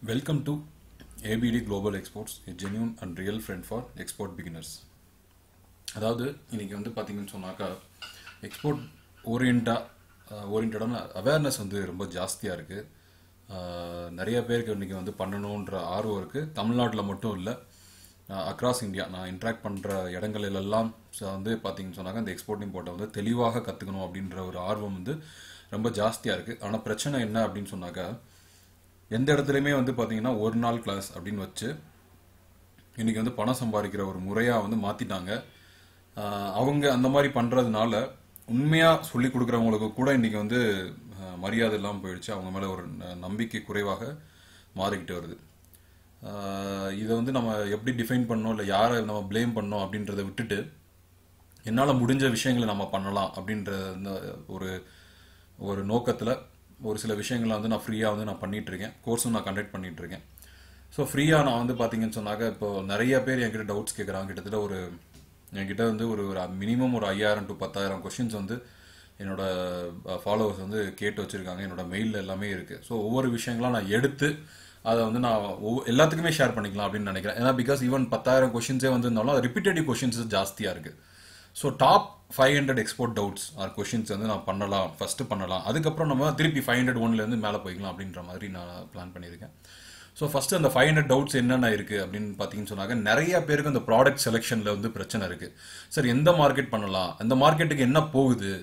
Welcome to ABD Global Exports, a genuine and real friend for export beginners. அதாவது இன்னைக்கு வந்து பார்த்தீங்கன்னு சொன்னாக்கா எக்ஸ்போர்ட் ஓரியன்டான அவேர்னஸ் வந்து ரொம்ப ஜாஸ்தியாக இருக்குது. நிறைய பேருக்கு இன்றைக்கி வந்து பண்ணணுன்ற ஆர்வம் இருக்குது. தமிழ்நாட்டில் மட்டும் இல்லை, அக்ராஸ் இந்தியா நான் இன்ட்ராக்ட் பண்ணுற இடங்களிலெல்லாம் வந்து பார்த்தீங்கன்னு சொன்னாக்கா இந்த எக்ஸ்போர்ட் இம்போர்ட்டை வந்து தெளிவாக கற்றுக்கணும் அப்படின்ற ஒரு ஆர்வம் வந்து ரொம்ப ஜாஸ்தியாக இருக்குது. ஆனால் பிரச்சனை என்ன அப்படின்னு சொன்னாக்கா எந்த இடத்துலையுமே வந்து பார்த்தீங்கன்னா ஒரு நாள் கிளாஸ் அப்படின்னு வச்சு இன்றைக்கி வந்து பணம் சம்பாதிக்கிற ஒரு முறையாக வந்து மாற்றிட்டாங்க. அவங்க அந்த மாதிரி பண்ணுறதுனால உண்மையாக சொல்லி கொடுக்குறவங்களுக்கு கூட இன்றைக்கி வந்து மரியாதை இல்லாமல் போயிடுச்சு. அவங்க மேலே ஒரு நம்பிக்கை குறைவாக மாறிக்கிட்டு வருது. இதை வந்து நம்ம எப்படி டிஃபைன் பண்ணோம், இல்லை யாரை நம்ம ப்ளேம் பண்ணோம் அப்படின்றத விட்டுட்டு என்னால் முடிஞ்ச விஷயங்களை நம்ம பண்ணலாம் அப்படின்ற ஒரு ஒரு நோக்கத்தில் ஒரு சில விஷயங்களை வந்து நான் ஃப்ரீயாக வந்து நான் பண்ணிகிட்ருக்கேன். கோர்ஸும் நான் கண்டக்ட் பண்ணிகிட்ருக்கேன். ஸோ ஃப்ரீயாக நான் வந்து பார்த்தீங்கன்னு சொன்னாக்க இப்போ நிறைய பேர் என்கிட்ட டவுட்ஸ் கேட்குறாங்க. கிட்டத்தட்ட என்கிட்ட வந்து ஒரு மினிமம் ஒரு 5000 to 10,000 கொஷின்ஸ் வந்து என்னோட ஃபாலோவர்ஸ் வந்து கேட்டு வச்சுருக்காங்க. என்னோட மெயிலில் எல்லாமே இருக்குது. ஸோ ஒவ்வொரு விஷயங்களாம் நான் எடுத்து அதை வந்து நான் எல்லாத்துக்குமே ஷேர் பண்ணிக்கலாம் அப்படின்னு நினைக்கிறேன். ஏன்னா பிகாஸ் ஈவன் 10,000 கொஷின்ஸே வந்து இருந்தாலும் அது ரிப்பீட்டடிவ் கொஷின்ஸ் ஜாஸ்தியாக இருக்குது. So top 500 export doubts are questions வந்து நான் ஃபஸ்ட்டு பண்ணலாம். அதுக்கப்புறம் நம்ம திருப்பி 501லேருந்து மேலே போய்க்கலாம் அப்படின்ற மாதிரி நான் பிளான் பண்ணியிருக்கேன். ஸோ ஃபஸ்ட்டு அந்த 500 டவுட்ஸ் என்னென்ன இருக்குது அப்படின்னு பார்த்தீங்கன்னு சொன்னாக்க நிறைய பேருக்கு அந்த ப்ராடக்ட் செலெக்ஷனில் வந்து பிரச்சனை இருக்குது. சார் எந்த மார்க்கெட் பண்ணலாம், அந்த மார்க்கெட்டுக்கு என்ன போகுது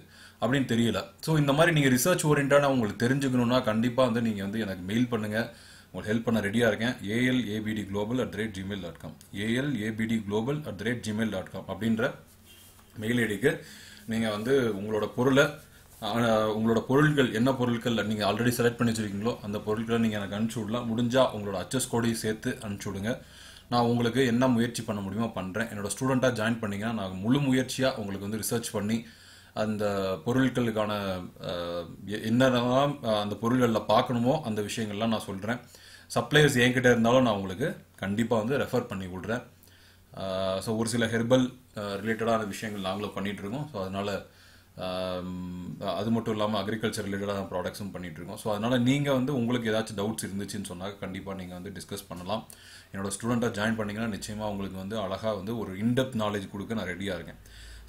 அப்படின்னு தெரியல. ஸோ இந்த மாதிரி நீங்கள் ரிசர்ச் ஓரியன்டாக உங்களுக்கு தெரிஞ்சுக்கணுன்னா கண்டிப்பாக வந்து நீங்கள் வந்து எனக்கு மெயில் பண்ணுங்கள். உங்களுக்கு ஹெல்ப் பண்ண ரெடியாக இருக்கேன். alabdglobal@gmail.com alabdglobal@gmail.com அப்படின்ற மெயில் ஐடிக்கு நீங்கள் வந்து உங்களோட பொருட்கள் என்ன பொருட்கள் நீங்கள் ஆல்ரெடி செலக்ட் பண்ணி வச்சுருக்கீங்களோ அந்த பொருட்களை நீங்கள் எனக்கு அனுப்பிச்சி விடலாம். முடிஞ்சால் உங்களோட அச்சஸ் கோடையும் சேர்த்து அனுப்பிச்சி விடுங்க. நான் உங்களுக்கு என்ன முயற்சி பண்ண முடியுமோ பண்ணுறேன். என்னோடய ஸ்டூடெண்ட்டாக ஜாயின் பண்ணிங்கன்னா நான் முழு முயற்சியாக உங்களுக்கு வந்து ரிசர்ச் பண்ணி அந்த பொருட்களுக்கான என்னென்னலாம் அந்த பொருள்களில் பார்க்கணுமோ அந்த விஷயங்கள்லாம் நான் சொல்கிறேன். சப்ளையர்ஸ் என்கிட்ட இருந்தாலும் நான் உங்களுக்கு கண்டிப்பாக வந்து ரெஃபர் பண்ணி விடுறேன். ஸோ ஒரு சில ஹெர்பல் ரிலேட்டடான விஷயங்கள் நாங்களும் பண்ணிகிட்ருக்கோம். ஸோ அதனால் அது மட்டும் இல்லாமல் அக்ரிகல்ச்சர் ரிலேட்டடான ப்ராடக்ட்ஸும் பண்ணிகிட்ருக்கோம். ஸோ அதனால் நீங்கள் வந்து உங்களுக்கு ஏதாச்சும் டவுட்ஸ் இருந்துச்சுன்னு சொன்னால் கண்டிப்பாக நீங்கள் வந்து டிஸ்கஸ் பண்ணலாம். என்னோடய ஸ்டூடெண்ட்டாக ஜாயின் பண்ணிங்கன்னா நிச்சயமாக உங்களுக்கு வந்து அழகாக வந்து ஒரு இன்டெப்த் நாலேஜ் கொடுக்க நான் ரெடியாக இருக்கேன்.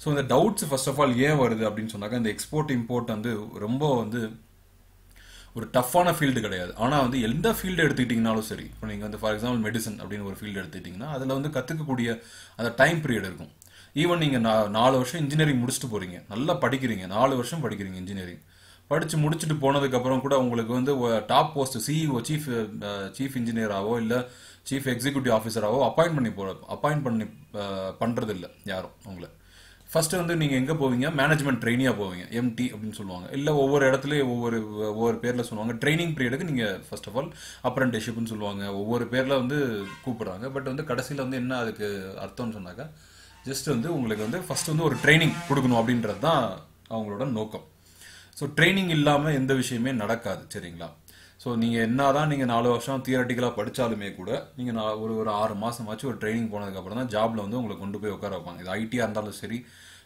ஸோ இந்த டவுட்ஸ் ஃபர்ஸ்ட் ஆஃப் ஆல் ஏன் வருது அப்படின்னு சொன்னாக்கா இந்த எக்ஸ்போர்ட் இம்போர்ட் வந்து ரொம்ப வந்து ஒரு டஃப்பான ஃபீல்டு கிடையாது. ஆனால் வந்து எந்த ஃபீல்டு எடுத்துக்கிட்டிங்கனாலும் சரி, இப்போ நீங்கள் வந்து ஃபார் எக்ஸாம்பிள் மெடிசன் அப்படின்னு ஒரு ஃபீல்டு எடுத்துக்கிட்டிங்கன்னா அதில் வந்து கற்றுக்கக்கூடிய அந்த டைம் பீரியட் இருக்கும். ஈவன் நீங்கள் 4 வருஷம் இன்ஜினியரிங் முடிச்சுட்டு போகிறீங்க, நல்லா படிக்கிறீங்க, 4 வருஷம் படிக்கிறீங்க இன்ஜினியரிங் படித்து முடிச்சுட்டு போனதுக்கப்புறம் கூட உங்களுக்கு வந்து டாப் போஸ்ட் சிஇஓ சீஃப் இன்ஜினியராகவோ இல்லை சீஃப் எக்ஸிக்யூட்டிவ் ஆஃபீஸராகவோ அப்பாயிண்ட் பண்ணி பண்ணுறதில்ல யாரும். உங்களை ஃபஸ்ட்டு வந்து நீங்கள் எங்கே போவீங்க, மேனேஜ்மெண்ட் ட்ரெயினியாக போவீங்க, எம்டி அப்படின்னு சொல்லுவாங்க. இல்லை ஒவ்வொரு இடத்துலையும் ஒவ்வொரு பேரில் சொல்லுவாங்க. ட்ரைனிங் பீரியடுக்கு நீங்கள் ஃபர்ஸ்ட் ஆஃப் ஆல் அப்ரெண்டிஸ்ஷிப்னு சொல்லுவாங்க. ஒவ்வொரு பேரில் வந்து கூப்பிட்றாங்க. பட் வந்து கடைசியில் வந்து என்ன அதுக்கு அர்த்தம்னு சொன்னாக்கா ஜஸ்ட் வந்து உங்களுக்கு வந்து ஃபஸ்ட்டு வந்து ஒரு ட்ரைனிங் கொடுக்கணும் அப்படின்றது தான் அவங்களோட நோக்கம். ஸோ ட்ரைனிங் இல்லாமல் எந்த விஷயமே நடக்காது. சரிங்களா? ஸோ நீங்கள் என்ன தான் நீங்கள் 4 வருஷம் தியரட்டிக்கலாக படித்தாலுமே கூட நீங்கள் ஒரு 6 மாதமாச்சும் ஒரு ட்ரைனிங் போனதுக்கப்புறம் தான் ஜாபில் வந்து உங்களை கொண்டு போய் உட்கார வைப்பாங்க. இது ஐடியாக இருந்தாலும் சரி,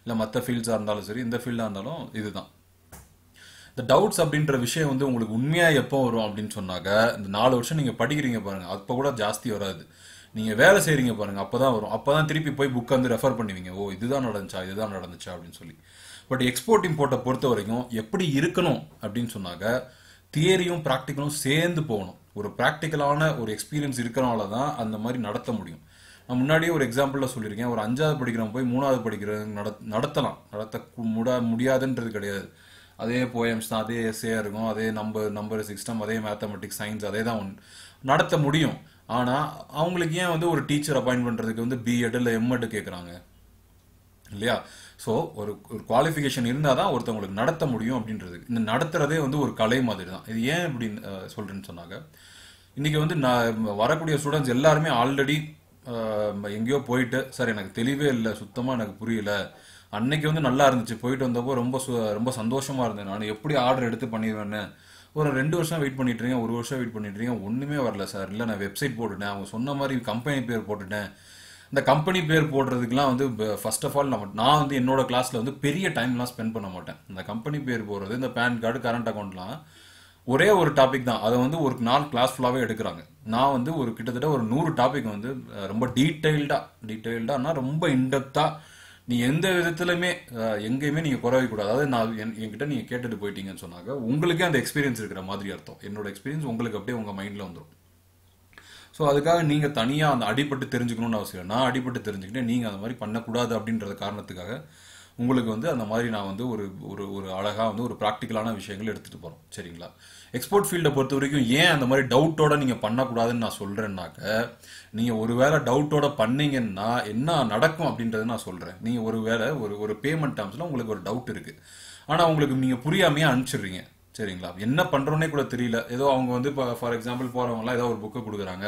இல்லை மற்ற ஃபீல்ட்ஸாக இருந்தாலும் சரி, இந்த ஃபீல்டாக இருந்தாலும் இதுதான். இந்த டவுட்ஸ் அப்படின்ற விஷயம் வந்து உங்களுக்கு உண்மையாக எப்போ வரும் அப்படின்னு சொன்னாக்க இந்த 4 வருஷம் நீங்கள் படிக்கிறீங்க பாருங்கள், அப்போ கூட ஜாஸ்தி வராது. நீங்கள் வேலை செய்கிறீங்க பாருங்கள், அப்போ தான் வரும். அப்போ தான் திருப்பி போய் புக்கை வந்து ரெஃபர் பண்ணுவீங்க. ஓ இதுதான் நடந்துச்சா அப்படின்னு சொல்லி. பட் எக்ஸ்போர்ட் இம்போர்ட்டை பொறுத்த வரைக்கும் எப்படி இருக்கணும் அப்படின்னு சொன்னாக்க தியரியும் ப்ராக்டிக்கலும் சேர்ந்து போகணும். ஒரு ப்ராக்டிக்கலான ஒரு எக்ஸ்பீரியன்ஸ் இருக்கிறனால தான் அந்த மாதிரி நடத்த முடியும். நான் முன்னாடியே ஒரு எக்ஸாம்பிளில் சொல்லியிருக்கேன். ஒரு 5வது படிக்கிறவங்க போய் 3வது படிக்கிறவங்க நடத்த முடியாதுன்றது கிடையாது. அதே போயம்ஸ் தான், அதே எஸ்ஏயாக இருக்கும், அதே நம்பர் சிஸ்டம், அதே மேத்தமெட்டிக்ஸ், சயின்ஸ், அதே தான் நடத்த முடியும். ஆனால் அவங்களுக்கு ஏன் வந்து ஒரு டீச்சர் அப்பாயிண்ட் பண்ணுறதுக்கு வந்து பிஎட் இல்லை எம்எட் கேட்குறாங்க இல்லையா? ஸோ ஒரு குவாலிஃபிகேஷன் இருந்தால் தான் ஒருத்தவங்களுக்கு நடத்த முடியும் அப்படின்றது. இந்த நடத்துகிறதே வந்து ஒரு கலை மாதிரி தான். இது ஏன் அப்படின்னு சொல்கிறேன்னு சொன்னாங்க, இன்றைக்கி வந்து நான் வரக்கூடிய ஸ்டூடெண்ட்ஸ் எல்லாருமே ஆல்ரெடி எங்கேயோ போயிட்டு சார் எனக்கு தெளிவே இல்லை, சுத்தமாக எனக்கு புரியல, அன்னைக்கு வந்து நல்லா இருந்துச்சு, போயிட்டு வந்தப்போ ரொம்ப சந்தோஷமாக இருந்தேன், நான் எப்படி ஆர்டர் எடுத்து பண்ணிடுவேன்னு ஒரு 2 வருஷம் வெயிட் பண்ணிட்டுருக்கேன், 1 வருஷம் வெயிட் பண்ணிட்டுருக்கேன், ஒன்றுமே வரல சார். இல்லை நான் வெப்சைட் போட்டுட்டேன், அவங்க சொன்ன மாதிரி கம்பெனி பேர் போட்டுட்டேன். இந்த கம்பெனி பேர் போடுறதுக்குலாம் வந்து ஃபர்ஸ்ட் ஆஃப் ஆல் நான் வந்து என்னோட கிளாஸில் வந்து பெரிய டைம்லாம் ஸ்பெண்ட் பண்ண மாட்டேன். இந்த கம்பெனி பேர் போடுறது, இந்த பேன் கார்டு, கரண்ட் அக்கௌண்ட்லாம் ஒரே ஒரு டாபிக் தான். அதை வந்து ஒரு நாள் கிளாஸ் ஃபுல்லாகவே எடுக்கிறாங்க. நான் வந்து ஒரு கிட்டத்தட்ட ஒரு 100 டாபிக் வந்து ரொம்ப டீட்டெயில்டானா ரொம்ப இன்டெப்தா நீ எந்த விதத்துலையுமே எங்கேயுமே நீங்க குறைய கூடாது. அதாவது நான் என்கிட்ட நீங்க கேட்டுட்டு போயிட்டீங்கன்னு சொன்னாக்க உங்களுக்கே அந்த எக்ஸ்பீரியன்ஸ் இருக்கிற மாதிரி அர்த்தம். என்னோட எக்ஸ்பீரியன்ஸ் உங்களுக்கு அப்படியே உங்க மைண்ட்ல வந்துடும். ஸோ அதுக்காக நீங்க தனியா அந்த அடிபட்டு தெரிஞ்சுக்கணும்னு அவசியம் இல்லை. நான் அடிபட்டு தெரிஞ்சுக்கிட்டேன், நீங்க அந்த மாதிரி பண்ணக்கூடாது அப்படின்றது காரணத்துக்காக உங்களுக்கு வந்து அந்த மாதிரி நான் வந்து ஒரு ஒரு ஒரு அழகா வந்து ஒரு ப்ராக்டிக்கலான விஷயங்கள் எடுத்துட்டு போறோம். சரிங்களா? எக்ஸ்போர்ட் ஃபீல்டை பொறுத்த வரைக்கும் ஏன் அந்த மாதிரி டவுட்டோட நீங்க பண்ணக்கூடாதுன்னு நான் சொல்றேன்னாக்க, நீங்க ஒருவேளை டவுட்டோட பண்ணீங்கன்னா என்ன நடக்கும் அப்படின்றத நான் சொல்றேன். நீங்க ஒருவேளை ஒரு பேமெண்ட் டேர்ம்ஸ்ல உங்களுக்கு ஒரு டவுட் இருக்கு, ஆனா உங்களுக்கு நீங்க புரியாமையே அனுப்பிச்சிடுறீங்க. சரிங்களா? என்ன பண்றோன்னே கூட தெரியல. ஏதோ அவங்க வந்து இப்போ ஃபார் எக்ஸாம்பிள் போறவங்கலாம் ஏதோ ஒரு புக்கை கொடுக்குறாங்க,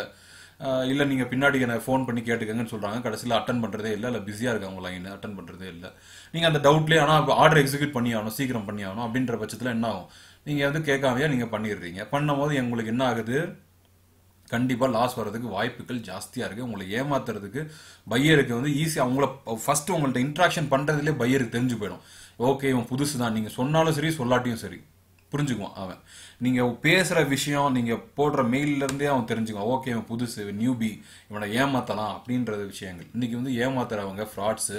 இல்ல நீங்க பின்னாடி எனக்கு ஃபோன் பண்ணி கேட்டுக்கங்கன்னு சொல்றாங்க. கடைசியில் அட்டன் பண்றதே இல்லை பிஸியா இருக்காங்க லைன், அட்டன் பண்றதே இல்லை. நீங்க அந்த டவுட்லயே ஆனா ஆர்டர் எக்ஸிக்யூட் பண்ணி ஆகணும், சீக்கிரம் பண்ணி ஆகணும் அப்படின்ற பட்சத்தில் என்ன ஆகும்? நீங்க வந்து கேட்காமையா நீங்க பண்ணிடுறீங்க. பண்ணும்போது உங்களுக்கு என்ன ஆகுது? கண்டிப்பா லாஸ் வர்றதுக்கு வாய்ப்புகள் ஜாஸ்தியா இருக்கு. உங்களை ஏமாத்துறதுக்கு பையருக்கு வந்து ஈஸியா உங்களை ஃபர்ஸ்ட் உங்கள்ட்ட இன்ட்ராக்ஷன் பண்றதுலேயே பையருக்கு தெரிஞ்சு போயிடும். ஓகே இவன் புதுசு தான், நீங்க சொன்னாலும் சரி சொல்லாட்டியும் சரி புரிஞ்சுக்குவான் அவன். நீங்க பேசுற விஷயம், நீங்க போடுற மெயில்ல இருந்தே அவன் தெரிஞ்சுக்குவான். ஓகே இவன் புதுசு, நியூபி, இவனை ஏமாத்தலாம் அப்படின்ற விஷயங்கள். இன்னைக்கு வந்து ஏமாத்துறவங்க ஃப்ராட்ஸ்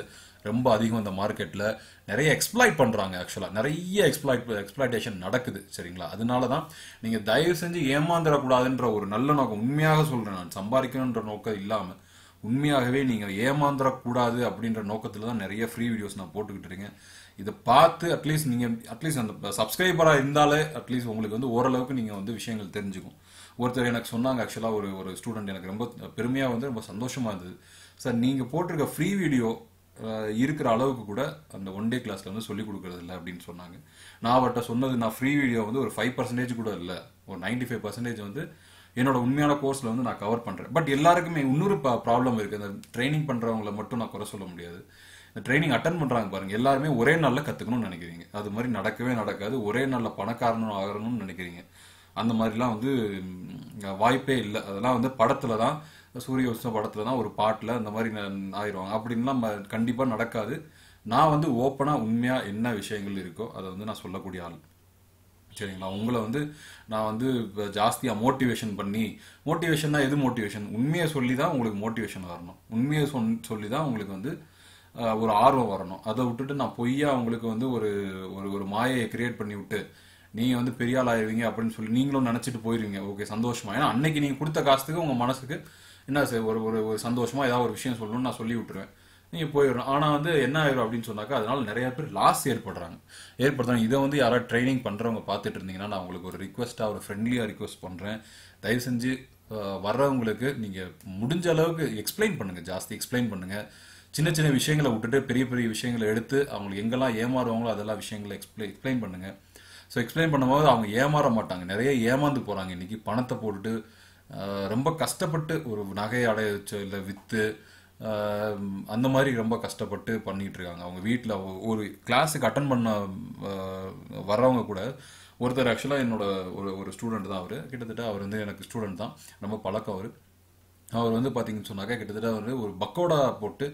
ரொம்ப அதிகம் இந்த மார்க்கெட்ல. நிறைய எக்ஸ்ப்ளாய்ட் பண்றாங்க. ஆக்சுவலா நிறைய எக்ஸ்ப்ளாய்டேஷன் நடக்குது. சரிங்களா? அதனாலதான் நீங்க தயவு செஞ்சு ஏமாந்துடக்கூடாதுன்ற ஒரு நல்ல நோக்கம், உண்மையாக சொல்றேன், நான் சம்பாதிக்கணுன்ற நோக்கம் இல்லாம உண்மையாகவே நீங்க ஏமாந்துடக்கூடாது அப்படின்ற நோக்கத்துல தான் நிறைய ஃப்ரீ வீடியோஸ் நான் போட்டுக்கிட்டு இருக்கேன். இதை பார்த்து அட்லீஸ்ட் நீங்க அட்லீஸ்ட் அந்த சப்ஸ்கிரைபரா இருந்தாலே அட்லீஸ்ட் உங்களுக்கு வந்து ஓரளவுக்கு நீங்க வந்து விஷயங்கள் தெரிஞ்சுக்கும். ஒருத்தர் எனக்கு சொன்னாங்க, ஆக்சுவலா ஒரு ஸ்டூடெண்ட், எனக்கு ரொம்ப பெருமையா வந்து ரொம்ப சந்தோஷமா இருந்தது. சார் நீங்க போட்டிருக்க ஃப்ரீ வீடியோ இருக்கிற அளவுக்கு கூட அந்த ஒன் டே கிளாஸ்ல வந்து சொல்லிக் கொடுக்கறது இல்லை அப்படின்னு சொன்னாங்க. நான் அவர்கிட்ட சொன்னது, நான் ஃப்ரீ வீடியோ வந்து ஒரு 5% கூட இல்லை, ஒரு 95% வந்து என்னோட உண்மையான கோர்ஸ்ல வந்து நான் கவர் பண்றேன். பட் எல்லாருக்குமே இன்னொரு ப்ராப்ளம் இருக்கு. அந்த ட்ரைனிங் பண்றவங்களை மட்டும் நான் குறை சொல்ல முடியாது. இந்த ட்ரைனிங் அட்டன் பண்றாங்க பாருங்க, எல்லாருமே ஒரே நாள்ல கத்துக்கணும்னு நினைக்கிறீங்க. அது மாதிரி நடக்கவே நடக்காது. ஒரே நாள்ல பணக்காரனும் ஆகணும்னு நினைக்கிறீங்க. அந்த மாதிரிலாம் வந்து வாய்ப்பே இல்லை. அதெல்லாம் வந்து படத்துல தான், சூரிய உஷ்ண படத்துல தான் ஒரு பாட்டுல அந்த மாதிரி ஆயிடுவாங்க. அப்படின்லாம் கண்டிப்பா நடக்காது. நான் வந்து ஓப்பனா உண்மையா என்ன விஷயங்கள் இருக்கோ அதை வந்து நான் சொல்லக்கூடிய ஆள். சரிங்களா? உங்களை வந்து நான் வந்து ஜாஸ்தியா மோட்டிவேஷன் பண்ணி, மோட்டிவேஷன்னா எது மோட்டிவேஷன்? உண்மையை சொல்லி தான் உங்களுக்கு மோட்டிவேஷன் வரணும். உண்மையை சொல்லி தான் உங்களுக்கு வந்து ஒரு ஆர்வம் வரணும். அதை விட்டுட்டு நான் பொய்யா உங்களுக்கு வந்து ஒரு ஒரு மாயையை கிரியேட் பண்ணி விட்டு நீங்க வந்து பெரிய ஆள் ஆயிருவீங்க அப்படின்னு சொல்லி நீங்களும் நினைச்சிட்டு போயிருவீங்க. ஓகே சந்தோஷமா, ஏன்னா அன்னைக்கு நீங்க கொடுத்த காசுக்கு உங்க மனசுக்கு என்ன சார் ஒரு ஒரு சந்தோஷமா ஏதாவது ஒரு விஷயம் சொல்லணும்னு நான் சொல்லி விட்டுருவேன், நீங்க போயிடணும். ஆனா வந்து என்ன ஆயிரும் அப்படின்னு சொன்னாக்கா, அதனால நிறைய பேர் லாஸ் ஏற்படுறாங்க. இதை வந்து யாராவது ட்ரைனிங் பண்றவங்க பார்த்துட்டு இருந்தீங்கன்னா, நான் உங்களுக்கு ஒரு ரிக்வெஸ்டா, ஒரு ஃப்ரெண்ட்லியா ரிக்வெஸ்ட் பண்றேன். தயவு செஞ்சு வர்றவங்களுக்கு நீங்க முடிஞ்ச அளவுக்கு எக்ஸ்பிளைன் பண்ணுங்க, ஜாஸ்தி எக்ஸ்பிளைன் பண்ணுங்க. சின்ன சின்ன விஷயங்களை விட்டுட்டு பெரிய பெரிய விஷயங்களை எடுத்து அவங்களுக்கு எங்கெல்லாம் ஏமாறுவாங்களோ அதெல்லாம் விஷயங்களை எக்ஸ்பிளைன் பண்ணுங்க. ஸோ எக்ஸ்பிளைன் பண்ணும்போது அவங்க ஏமாற மாட்டாங்க. நிறைய ஏமாந்து போறாங்க இன்னைக்கு. பணத்தை போட்டுட்டு ரொம்ப கஷ்டப்பட்டு ஒரு நகையை அடைய வச்சோ இல்லை விற்று அந்த மாதிரி ரொம்ப கஷ்டப்பட்டு பண்ணிட்டு இருக்காங்க. அவங்க வீட்டில் ஒரு கிளாஸுக்கு அட்டன் பண்ண வர்றவங்க கூட, ஒருத்தர் ஆக்சுவலாக என்னோட ஒரு ஸ்டூடெண்ட் தான். அவர் கிட்டத்தட்ட அவர் வந்து எனக்கு ஸ்டூடெண்ட் தான், ரொம்ப பழக்கம். அவர் வந்து பார்த்தீங்கன்னு சொன்னாக்கா கிட்டத்தட்ட அவர் ஒரு பக்கோடா போட்டு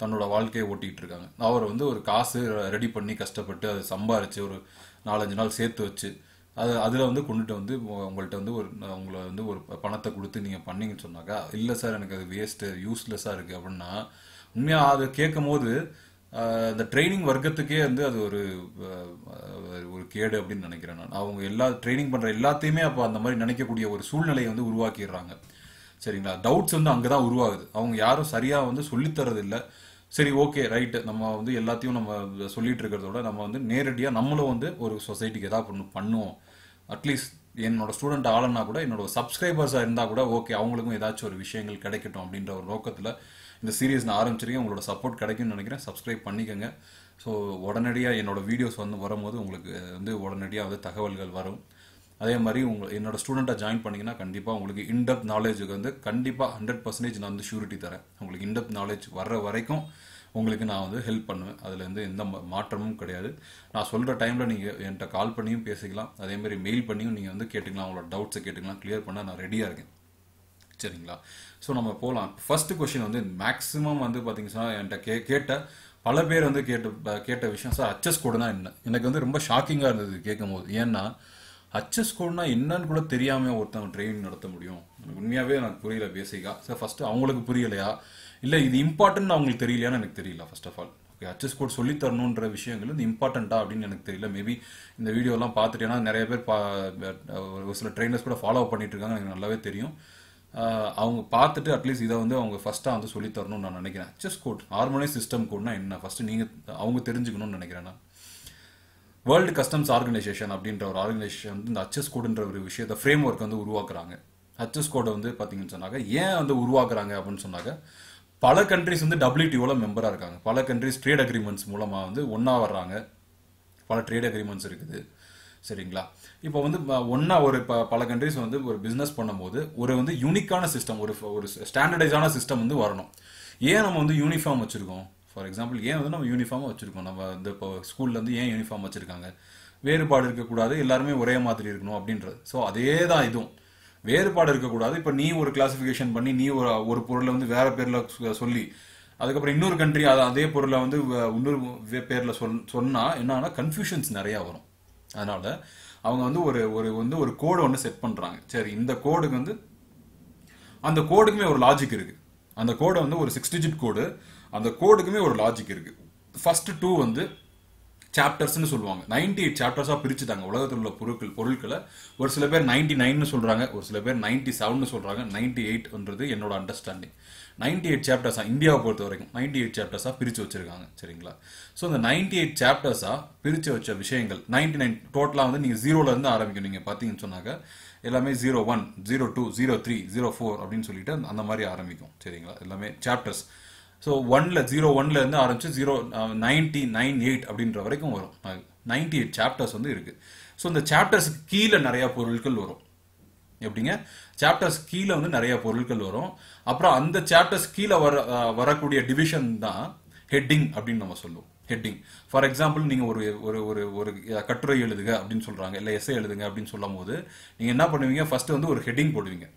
தன்னோட வாழ்க்கையை ஓட்டிகிட்டு இருக்காங்க. அவர் வந்து ஒரு காசு ரெடி பண்ணி கஷ்டப்பட்டு அதை சம்பாரிச்சு ஒரு 4-5 நாள் சேர்த்து வச்சு அதில் வந்து கொண்டுட்டு வந்து உங்கள்கிட்ட வந்து உங்களை வந்து ஒரு பணத்தை கொடுத்து நீங்கள் பண்ணீங்கன்னு சொன்னாக்கா, இல்லை சார் எனக்கு அது வேஸ்ட்டு யூஸ்லெஸ்ஸாக இருக்குது அப்படின்னா, உண்மையாக அதை கேட்கும் போது இந்த ட்ரைனிங் வர்க்கத்துக்கே வந்து அது ஒரு கேடு அப்படின்னு நினைக்கிறேன் நான். அவங்க எல்லா ட்ரைனிங் பண்ணுற எல்லாத்தையுமே அப்போ அந்த மாதிரி நினைக்கக்கூடிய ஒரு சூழ்நிலையை வந்து உருவாக்கிடுறாங்க. சரிங்களா? டவுட்ஸ் வந்து அங்கே தான் உருவாகுது. அவங்க யாரும் சரியாக வந்து சொல்லித்தரது இல்லை. சரி ஓகே ரைட்டு, நம்ம வந்து எல்லாத்தையும் நம்ம சொல்லிட்டு இருக்கிறதோட நம்ம வந்து நேரடியாக நம்மளும் வந்து ஒரு சொசைட்டிக்கு ஏதாவது பண்ணுவோம். அட்லீஸ்ட் என்னோட ஸ்டூடெண்ட் ஆளுன்னா கூட, என்னோட சப்ஸ்கிரைபர்ஸாக இருந்தால் கூட ஓகே, அவங்களுக்கும் ஏதாச்சும் ஒரு விஷயங்கள் கிடைக்கட்டும் அப்படின்ற ஒரு நோக்கத்தில் இந்த சீரீஸ் நான் ஆரம்பிச்சிருக்கேன். உங்களோட சப்போர்ட் கிடைக்கும்னு நினைக்கிறேன். சப்ஸ்கிரைப் பண்ணிக்கோங்க. ஸோ உடனடியாக என்னோட வீடியோஸ் வந்து வரும்போது உங்களுக்கு வந்து உடனடியாக வந்து தகவல்கள் வரும். அதே மாதிரி என்னோட ஸ்டூடெண்ட்டாக ஜாயின் பண்ணிங்கன்னா கண்டிப்பாக உங்களுக்கு இன்டெப்த் நாலேஜுக்கு வந்து கண்டிப்பாக 100% நான் வந்து ஷூரிட்டி தரேன். உங்களுக்கு இன்டெப்த் நாலேஜ் வர்ற வரைக்கும் உங்களுக்கு நான் வந்து ஹெல்ப் பண்ணுவேன். அதில் வந்து எந்த மாற்றமும் கிடையாது. நான் சொல்கிற டைமில் நீங்கள் என்கிட்ட கால் பண்ணியும் பேசிக்கலாம், அதேமாதிரி மெயில் பண்ணியும் நீங்கள் வந்து கேட்டுக்கலாம், உங்களோட டவுட்ஸை கேட்டுக்கலாம். கிளியர் பண்ண நான் ரெடியாக இருக்கேன். சரிங்களா? ஸோ நம்ம போகலாம். ஃபர்ஸ்ட் கொஸ்டின் வந்து மேக்ஸிமம் வந்து பார்த்தீங்கன்னா என்கிட்ட கேட்ட பல பேர் வந்து கேட்ட விஷயம், சார் அச்சஸ் கோடுனா என்ன? எனக்கு வந்து ரொம்ப ஷாக்கிங்காக இருந்தது கேட்கும் போது. ஏன்னா ஹச்எஸ் கோட்னா என்னன்னு கூட தெரியாம ஒருத்தவங்க ட்ரைனிங் நடத்த முடியும்? எனக்கு உண்மையாவே எனக்கு புரியல பேசிக்கா. சார் ஃபர்ஸ்ட் அவங்களுக்கு புரியலையா இல்ல இது இம்பார்ட்டன்ட் அவங்களுக்கு தெரியலையான்னு எனக்கு தெரியல. First of all okay, HS code சொல்லி தரணுன்ற விஷயங்கள் இது இம்பார்ட்டண்டா அப்படின்னு எனக்கு தெரியல. மேபி இந்த வீடியோலாம் பார்த்துட்டேன்னா நிறைய பேர் ஒரு சில ட்ரைனர்ஸ் கூட ஃபாலோ பண்ணிட்டு இருக்காங்க, எனக்கு நல்லாவே தெரியும். அவங்க பார்த்துட்டு அட்லீஸ்ட் இதை வந்து அவங்க ஃபர்ஸ்ட்டாக வந்து சொல்லி தரணும்னு நான் நினைக்கிறேன். ஹச்எஸ் கோட் ஹார்மோனைஸ் சிஸ்டம் கோட்னா என்ன ஃபர்ஸ்ட் நீங்கள் அவங்க தெரிஞ்சுக்கணும்னு நினைக்கிறேன். நான் வேர்ல்டு கஸ்டம்ஸ் ஆர்கனைசேஷன் அப்படின்ற ஒரு ஆர்கனைசேஷன் வந்து இந்த ஹச்எஸ் கோடுன்ற ஒரு விஷயத்தை ஃப்ரேம் ஒர்க் வந்து உருவாக்குறாங்க. ஹச்எஸ் கோடை வந்து பார்த்தீங்கன்னு சொன்னாங்க ஏன் வந்து உருவாக்குறாங்க அப்படின்னு சொன்னாங்க, பல கண்ட்ரிஸ் வந்து WTOல மெம்பராக இருக்காங்க, பல கண்ட்ரிஸ் ட்ரேட் அக்ரிமெண்ட்ஸ் மூலமாக வந்து ஒன்றா வர்றாங்க, பல ட்ரேட் அக்ரிமெண்ட்ஸ் இருக்குது சரிங்களா. இப்போ வந்து ஒன்றா ஒரு பல கண்ட்ரிஸ் வந்து ஒரு பிஸ்னஸ் பண்ணும்போது ஒரு வந்து யூனிக்கான சிஸ்டம், ஒரு ஸ்டாண்டர்டைஸான சிஸ்டம் வந்து வரணும். ஏன் நம்ம வந்து யூனிஃபார்ம் வச்சுருக்கோம்? ஃபார் எக்ஸாம்பிள் ஏன் வந்து நம்ம யூனிஃபார்மாக வச்சுருக்கோம்? நம்ம வந்து இப்போ ஸ்கூலில் வந்து ஏன் யூனிஃபார்ம் வச்சுருக்காங்க? வேறுபாடு இருக்கக்கூடாது, எல்லாருமே ஒரே மாதிரி இருக்கணும் அப்படின்றது. ஸோ அதே தான் இதுவும், வேறுபாடு இருக்கக்கூடாது. இப்போ நீ ஒரு கிளாசிஃபிகேஷன் பண்ணி நீ ஒரு பொருளை வந்து வேற பேரில் சொல்லி அதுக்கப்புறம் இன்னொரு கண்ட்ரி அதே பொருளை வந்து இன்னொரு பேரில் சொன்னால் என்னன்னா கன்ஃபியூஷன்ஸ் நிறையா வரும். அதனால அவங்க வந்து ஒரு கோடை ஒன்று செட் பண்ணுறாங்க. சரி, இந்த கோடுக்கு வந்து அந்த கோடுக்குமே ஒரு லாஜிக் இருக்கு. அந்த கோடை வந்து ஒரு 6 டிஜிட் கோடு, அந்த கோடுக்குமே ஒரு லாஜிக் இருக்கு. ஃபர்ஸ்ட் 2 வந்து சாப்டர்ஸ்னு சொல்லுவாங்க. 98 சாப்டர்ஸா பிரிச்சுட்டாங்க உலகத்தில் உள்ள பொருட்களை. ஒரு சில பேர் 99 சொல்றாங்க, ஒரு சில பேர் 97 சொல்றாங்க. 98ன்றது என்னோட அண்டர்ஸ்டாண்டிங். 98 சாப்டர்ஸா இந்தியாவை பொறுத்த வரைக்கும் 98 சாப்டர்ஸா பிரிச்சு வச்சிருக்காங்க சரிங்களா. ஸோ இந்த 98 சாப்டர்ஸா பிரிச்சு வச்ச விஷயங்கள் 99 டோட்டலா வந்து நீங்க 0ல இருந்து ஆரம்பிக்கும். நீங்க பாத்தீங்கன்னு சொன்னாக்க எல்லாமே 01, 02, 03, 04 அப்படின்னு சொல்லிட்டு அந்த மாதிரி ஆரம்பிக்கும் சரிங்களா. எல்லாமே சாப்டர்ஸ். ஸோ 01ல இருந்து ஆரம்பிச்சு 098 அப்படின்ற வரைக்கும் வரும். 98 சாப்டர்ஸ் வந்து இருக்கு. ஸோ இந்த சாப்டர்ஸ்க்கு கீழே நிறைய பொருட்கள் வரும். எப்படிங்க? சாப்டர்ஸ் கீழே வந்து நிறைய பொருட்கள் வரும். அப்புறம் அந்த சாப்டர்ஸ் கீழே வரக்கூடிய டிவிஷன் தான் ஹெட்டிங் அப்படின்னு நம்ம சொல்லுவோம். ஹெட்டிங் ஃபார் எக்ஸாம்பிள் நீங்க ஒரு கட்டுரை எழுதுக அப்படின்னு சொல்றாங்க, இல்ல எஸ்ஸே எழுதுங்க அப்படின்னு சொல்லும் போது நீங்க என்ன பண்ணுவீங்க, ஃபர்ஸ்ட் வந்து ஒரு ஹெட்டிங் போடுவீங்க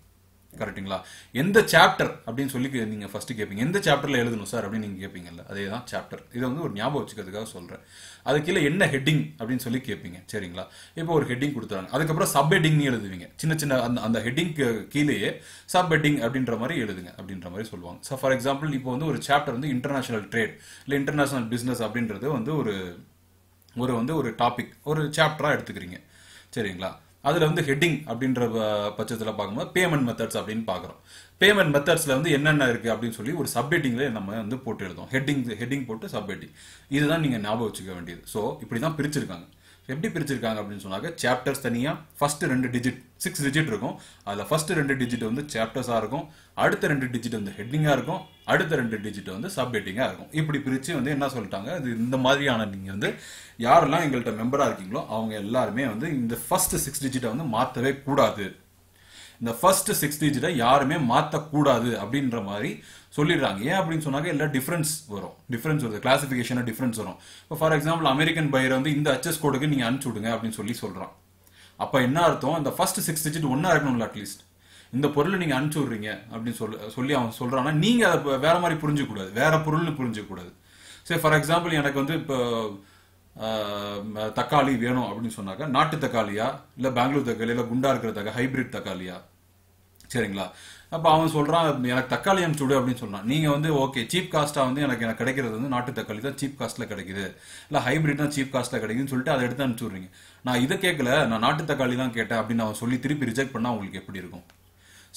கரெக்ட்டுங்களா. எந்த சாப்டர் அப்படின்னு சொல்லி நீங்க ஃபர்ஸ்ட் கேட்பீங்க, எந்த சாப்டர்ல எழுதணும் சார் அப்படின்னு நீங்க கேட்பீங்கல்ல, அதே தான் சாப்டர். இதை வந்து ஒரு ஞாபகம் வச்சுக்கிறதுக்காக சொல்றேன். அது கீழே என்ன ஹெட்டிங் அப்படின்னு சொல்லி கேட்பீங்க சரிங்களா. இப்போ ஒரு ஹெட்டிங் கொடுத்துறாங்க, அதுக்கப்புறம் சப் ஹெட்டிங் எழுதுவீங்க. சின்ன சின்ன அந்த ஹெட்டிங் கீழேயே சப் ஹெட்டிங் அப்படின்ற மாதிரி எழுதுங்க அப்படின்ற மாதிரி சொல்லுவாங்க. ஸோ ஃபார் எக்ஸாம்பிள் இப்போ வந்து ஒரு சாப்டர் வந்து இன்டர்நேஷனல் ட்ரேட் இல்லை இன்டர்நேஷனல் பிஸ்னஸ் அப்படின்றது வந்து ஒரு டாபிக், ஒரு சாப்டரா எடுத்துக்கிறீங்க சரிங்களா. அதுல வந்து ஹெட்டிங் அப்படின்ற பட்சத்தில் பார்க்கும்போது பேமெண்ட் மெத்தட்ஸ் அப்படின்னு பார்க்குறோம். பேமெண்ட் மெத்தட்ஸ்ல வந்து என்னென்ன இருக்கு அப்படின்னு சொல்லி ஒரு சப் ஹெட்டிங்ல நம்ம வந்து போட்டு எழுதுவோம். ஹெட்டிங் போட்டு சப் ஹெட்டிங். இதுதான் நீங்க ஞாபகம் வச்சுக்க வேண்டியது. ஸோ இப்படிதான் பிரிச்சிருக்காங்க. எப்படி பிரிச்சிருக்காங்க அப்படின்னு சொன்னாக்க சாப்டர்ஸ் தனியா ஃபர்ஸ்ட் 2 டிஜிட் 6 டிஜிட் இருக்கும். அதுல ஃபர்ஸ்ட் 2 டிஜிட் வந்து சாப்டர்ஸா இருக்கும், அடுத்த 2 டிஜிட் வந்து ஹெட்டிங்கா இருக்கும், அடுத்த 2 டிஜிட் வந்து சப் ஹெட்டிங்கா இருக்கும். இப்படி பிரிச்சு வந்து என்ன சொல்லிட்டாங்க, இது இந்த மாதிரியான நீங்க வந்து யாரெல்லாம் எங்கள்கிட்ட மெம்பரா இருக்கீங்களோ அவங்க எல்லாருமே வந்து இந்த ஃபர்ஸ்ட் 6 டிஜிட்டை வந்து மாத்தவே கூடாது. இந்த ஃபர்ஸ்ட் 6 டிஜிட்டை யாருமே மாத்தக்கூடாது அப்படின்ற மாதிரி சொல்லிடுறாங்க. ஏன் அப்படின்னு சொன்னாக்க எல்லாம் டிஃபரன்ஸ் வருது, கிளாசிபிகேஷன் டிஃபரன்ஸ் வரும். இப்போ ஃபார் எக்ஸாம்பிள் அமெரிக்கன் பையர் வந்து இந்த ஹச்எஸ் கோடுக்கு நீங்க அனுப்பிச்சு விடுங்க அப்படின்னு சொல்றான். அப்ப என்ன அர்த்தம், இந்த ஃபர்ஸ்ட் 6 டிஜிட் ஒன்னா இருக்கணும்ல அட்லீஸ்ட். இந்த பொருளை நீங்க அனுப்பிச்சு விடுறீங்க அப்படின்னு சொல்லி அவன் சொல்றான்னா நீங்க அதை வேற மாதிரி புரிஞ்சுக்க கூடாது, வேற பொருள்னு புரிஞ்சுக்க கூடாது. சரி ஃபார் எக்ஸாம்பிள் எனக்கு வந்து இப்போ தக்காளி வேணும் அப்படின்னு சொன்னாக்க நாட்டு தக்காளியா இல்ல பெங்களூர் தக்காளி இல்ல குண்டா இருக்கிற தக்காளி ஹைபிரிட் தக்காளியா சரிங்களா. அப்ப அவன் சொல்றான் எனக்கு தக்காளி அனுப்பிச்சுடு அப்படின்னு சொன்னான். நீங்க வந்து ஓகே சீப் காஸ்டா வந்து எனக்கு கிடைக்கிறது வந்து நாட்டு தக்காளி தான் சீப் காஸ்ட்ல கிடைக்குது, இல்ல ஹைபிரிட் தான் சீப் காஸ்ட்ல கிடைக்குதுன்னு சொல்லிட்டு அதை எடுத்து அனுப்பிச்சுடுறீங்க. நான் இதை கேட்கல, நான் நாட்டு தக்காளி தான் கேட்டேன் அப்படின்னு அவன் சொல்லி திருப்பி ரிஜெக்ட் பண்ணா உங்களுக்கு எப்படி இருக்கும்?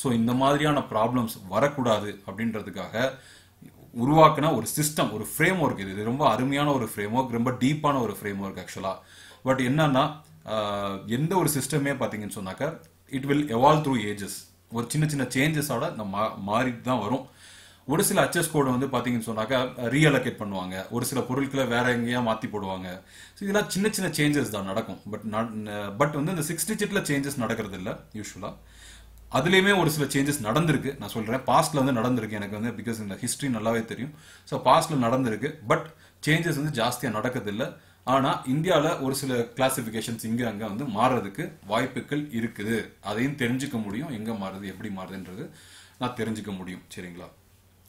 ஸோ இந்த மாதிரியான ப்ராப்ளம்ஸ் வரக்கூடாது அப்படின்றதுக்காக உருவாக்குன ஒரு சிஸ்டம், ஒரு ஃப்ரேம் ஒர்க். இது ரொம்ப அருமையான ஒரு ஃப்ரேம் ஒர்க், ரொம்ப டீப்பான ஒரு ஃப்ரேம் ஒர்க் ஆக்சுவலா. பட் என்னன்னா எந்த ஒரு சிஸ்டமே பார்த்தீங்கன்னு சொன்னாக்க it will evolve through ages. ஒரு சின்ன சின்ன சேஞ்சஸோட மாறிட்டு தான் வரும். ஒரு சில ஹச்எஸ் கோடு வந்து பார்த்தீங்கன்னு சொன்னாக்க ரீஅலோகேட் பண்ணுவாங்க, ஒரு சில பொருட்களை வேற எங்கேயா மாற்றி போடுவாங்க. ஸோ இதெல்லாம் சின்ன சின்ன சேஞ்சஸ் தான் நடக்கும். பட் வந்து இந்த 6 டிஜிட்ல சேஞ்சஸ் நடக்கிறது இல்லை யூஸ்வலா. அதுலேயுமே ஒரு சில சேஞ்சஸ் நடந்திருக்கு. நான் சொல்றேன் பாஸ்ட்ல வந்து நடந்திருக்கு, எனக்கு வந்து பிகாஸ் இந்த ஹிஸ்ட்ரி நல்லாவே தெரியும். ஸோ பாஸ்ட்ல நடந்திருக்கு, பட் சேஞ்சஸ் வந்து ஜாஸ்தியாக நடக்கிறது இல்லை. ஆனா இந்தியாவில் ஒரு சில கிளாசிபிகேஷன்ஸ் இங்க அங்க வந்து மாறுறதுக்கு வாய்ப்புகள் இருக்குது. அதையும் தெரிஞ்சுக்க முடியும், எங்க மாறுது எப்படி மாறுதுன்றது நான் தெரிஞ்சுக்க முடியும் சரிங்களா.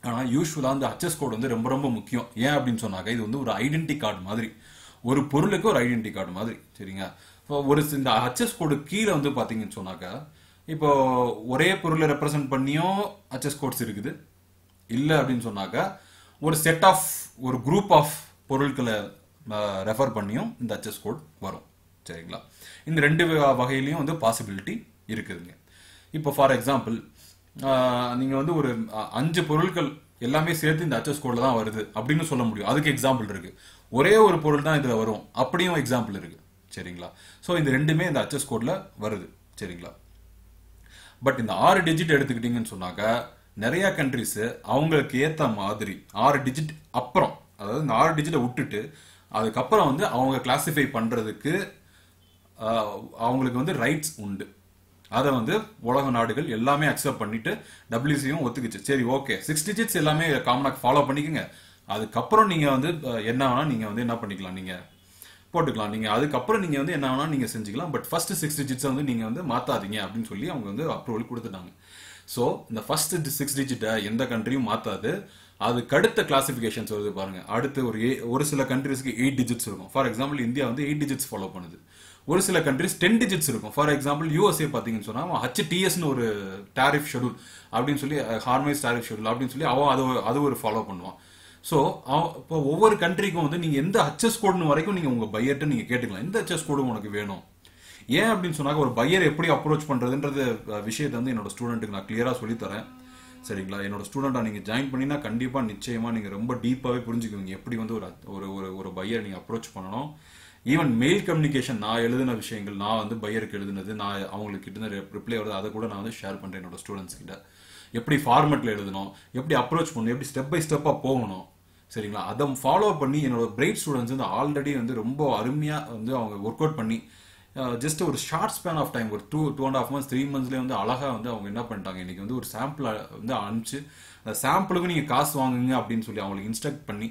ஆனா யூஸ்வலா அந்த ஹச்எஸ் கோட் வந்து ரொம்ப ரொம்ப முக்கியம். ஏன் அப்படின்னு சொன்னாக்க இது வந்து ஒரு ஐடென்டி கார்டு மாதிரி, ஒரு பொருளுக்கு ஒரு ஐடென்டி கார்டு மாதிரி சரிங்க. ஒரு இந்த ஹச்எஸ் கோடு கீழே வந்து பாத்தீங்கன்னு சொன்னாக்கா இப்போ ஒரே பொருளை ரெப்ரசென்ட் பண்ணியும் ஹச்எஸ் கோட்ஸ் இருக்குது. இல்லை அப்படின்னு சொன்னாக்கா ஒரு செட் ஆஃப் ஒரு குரூப் ஆஃப் பொருட்களை ரெஃபர் பண்ணியும் இந்த ஹச்எஸ் கோட் வரும். சரிங்களா? இந்த ரெண்டு வகையிலையும் வந்து பாசிபிலிட்டி இருக்குதுங்க. இப்போ ஃபார் எக்ஸாம்பிள் நீங்கள் வந்து ஒரு 5 பொருட்கள் எல்லாமே சேர்த்து இந்த ஹச்எஸ் கோடில் தான் வருது அப்படின்னு சொல்ல முடியும். அதுக்கு எக்ஸாம்பிள் இருக்கு. ஒரே ஒரு பொருள் தான் இதில் வரும் அப்படியும் எக்ஸாம்பிள் இருக்கு. சரிங்களா? ஸோ இந்த ரெண்டுமே இந்த ஹச்எஸ் கோடில் வருது. சரிங்களா? பட் இந்த 6 டிஜிட் எடுத்துக்கிட்டீங்கன்னு சொன்னாக்க நிறைய கண்ட்ரிஸ் அவங்களுக்கு ஏற்ற மாதிரி 6 டிஜிட் அப்புறம், அதாவது இந்த 6 டிஜிட்டை விட்டுட்டு அதுக்கப்புறம் வந்து அவங்க கிளாசிஃபை பண்றதுக்கு அவங்களுக்கு வந்து ரைட்ஸ் உண்டு. அதை வந்து உலக நாடுகள் எல்லாமே அக்செப்ட் பண்ணிட்டு டபிள்யூசியும் ஒத்துக்குச்சு. சரி, ஓகே, 6 டிஜிட்ஸ் எல்லாமே காமனாக ஃபாலோ பண்ணிக்கோங்க. அதுக்கப்புறம் நீங்க வந்து என்ன வேணா நீங்க வந்து என்ன பண்ணிக்கலாம், நீங்க போட்டுக்கலாம். நீங்க அதுக்கப்புறம் நீங்க வந்து என்ன வேணா நீங்க செஞ்சுக்கலாம். பட் ஃபர்ஸ்ட் 6 டிஜிட்ஸ் வந்து நீங்க வந்து மாத்தாதீங்க அப்படின்னு சொல்லி அவங்க வந்து அப்ரூவல் கொடுத்துட்டாங்க. ஸோ இந்த ஃபர்ஸ்ட் 6 டிஜிட்டை எந்த கண்ட்ரியும் மாத்தாது. அதுக்கு அடுத்த கிளாசிபிகேஷன்ஸ் வருது பாருங்க. அடுத்து ஒரு சில கண்ட்ரிஸ்க்கு 8 டிஜிட்ஸ் இருக்கும். ஃபார் எக்ஸாம்பிள் இந்தியா வந்து 8 டிஜிட்ஸ் ஃபாலோ பண்ணுது. ஒரு சில கண்ட்ரிஸ் 10 டிஜிட்ஸ் இருக்கும். ஃபார் எக்ஸாம்பிள் யூஎஸ்ஏ பார்த்தீங்கன்னு சொன்னா HTSன்னு ஒரு டாரிஃப் ஷெடியூல் அப்படின்னு சொல்லி, ஹார்மைஸ் டாரிஃப் ஷெடியூல் அப்படின்னு சொல்லி அவன் அது ஒரு ஃபாலோ பண்ணுவான். ஸோ இப்போ ஒவ்வொரு கண்ட்ரிக்கும் வந்து நீங்க எந்த ஹச்எஸ் கோடுன்னு வரைக்கும் நீங்க உங்க பையர்ட்ட நீங்க கேட்டுக்கலாம், எந்த ஹச்எஸ் கோடு உனக்கு வேணும். ஏன் அப்படின்னு சொன்னாக்க ஒரு பையர் எப்படி அப்ரோச் பண்றதுன்றது விஷயத்தை வந்து என்னோட ஸ்டூடெண்ட்டுக்கு நான் கிளியரா சொல்லித்தரேன். சரிங்களா? என்னோட ஸ்டூடெண்டா நீங்க ஜாயின் பண்ணினா கண்டிப்பா நிச்சயமா நீங்க ரொம்ப டீப்பாவே புரிஞ்சுக்குவீங்க எப்படி வந்து ஒரு பையர் நீங்க அப்ரோச் பண்ணணும். ஈவன் மெயில் கம்யூனிகேஷன் நான் எழுதின விஷயங்கள், நான் வந்து பையருக்கு எழுதுனது, நான் அவங்களுக்கு கிட்ட ரிப்ளை வருது, அதை கூட நான் வந்து ஷேர் பண்றேன் என்னோட ஸ்டூடெண்ட்ஸ் கிட்ட. எப்படி ஃபார்மெட்ல எழுதணும், எப்படி அப்ரோச் பண்ணணும், எப்படி ஸ்டெப் பை ஸ்டெப்பா போகணும். சரிங்களா? அதை ஃபாலோ பண்ணி என்னோட பிரைட் ஸ்டூடெண்ட்ஸ் வந்து ஆல்ரெடி வந்து ரொம்ப அருமையா வந்து அவங்க ஒர்க் அவுட் பண்ணி ஜஸ்ட் ஒரு ஷார்ட் ஸ்பேன் ஆஃப் டைம், ஒரு 2.5 months 3 monthsலேயே வந்து அழகா வந்து அவங்க என்ன பண்ணிட்டாங்க, இன்னைக்கு வந்து ஒரு சாம்பிள் வந்து அனுப்பிச்சு அந்த சாம்பிளுக்கு நீங்க காசு வாங்குங்க அப்படின்னு சொல்லி அவங்களுக்கு இன்ஸ்ட்ரக்ட் பண்ணி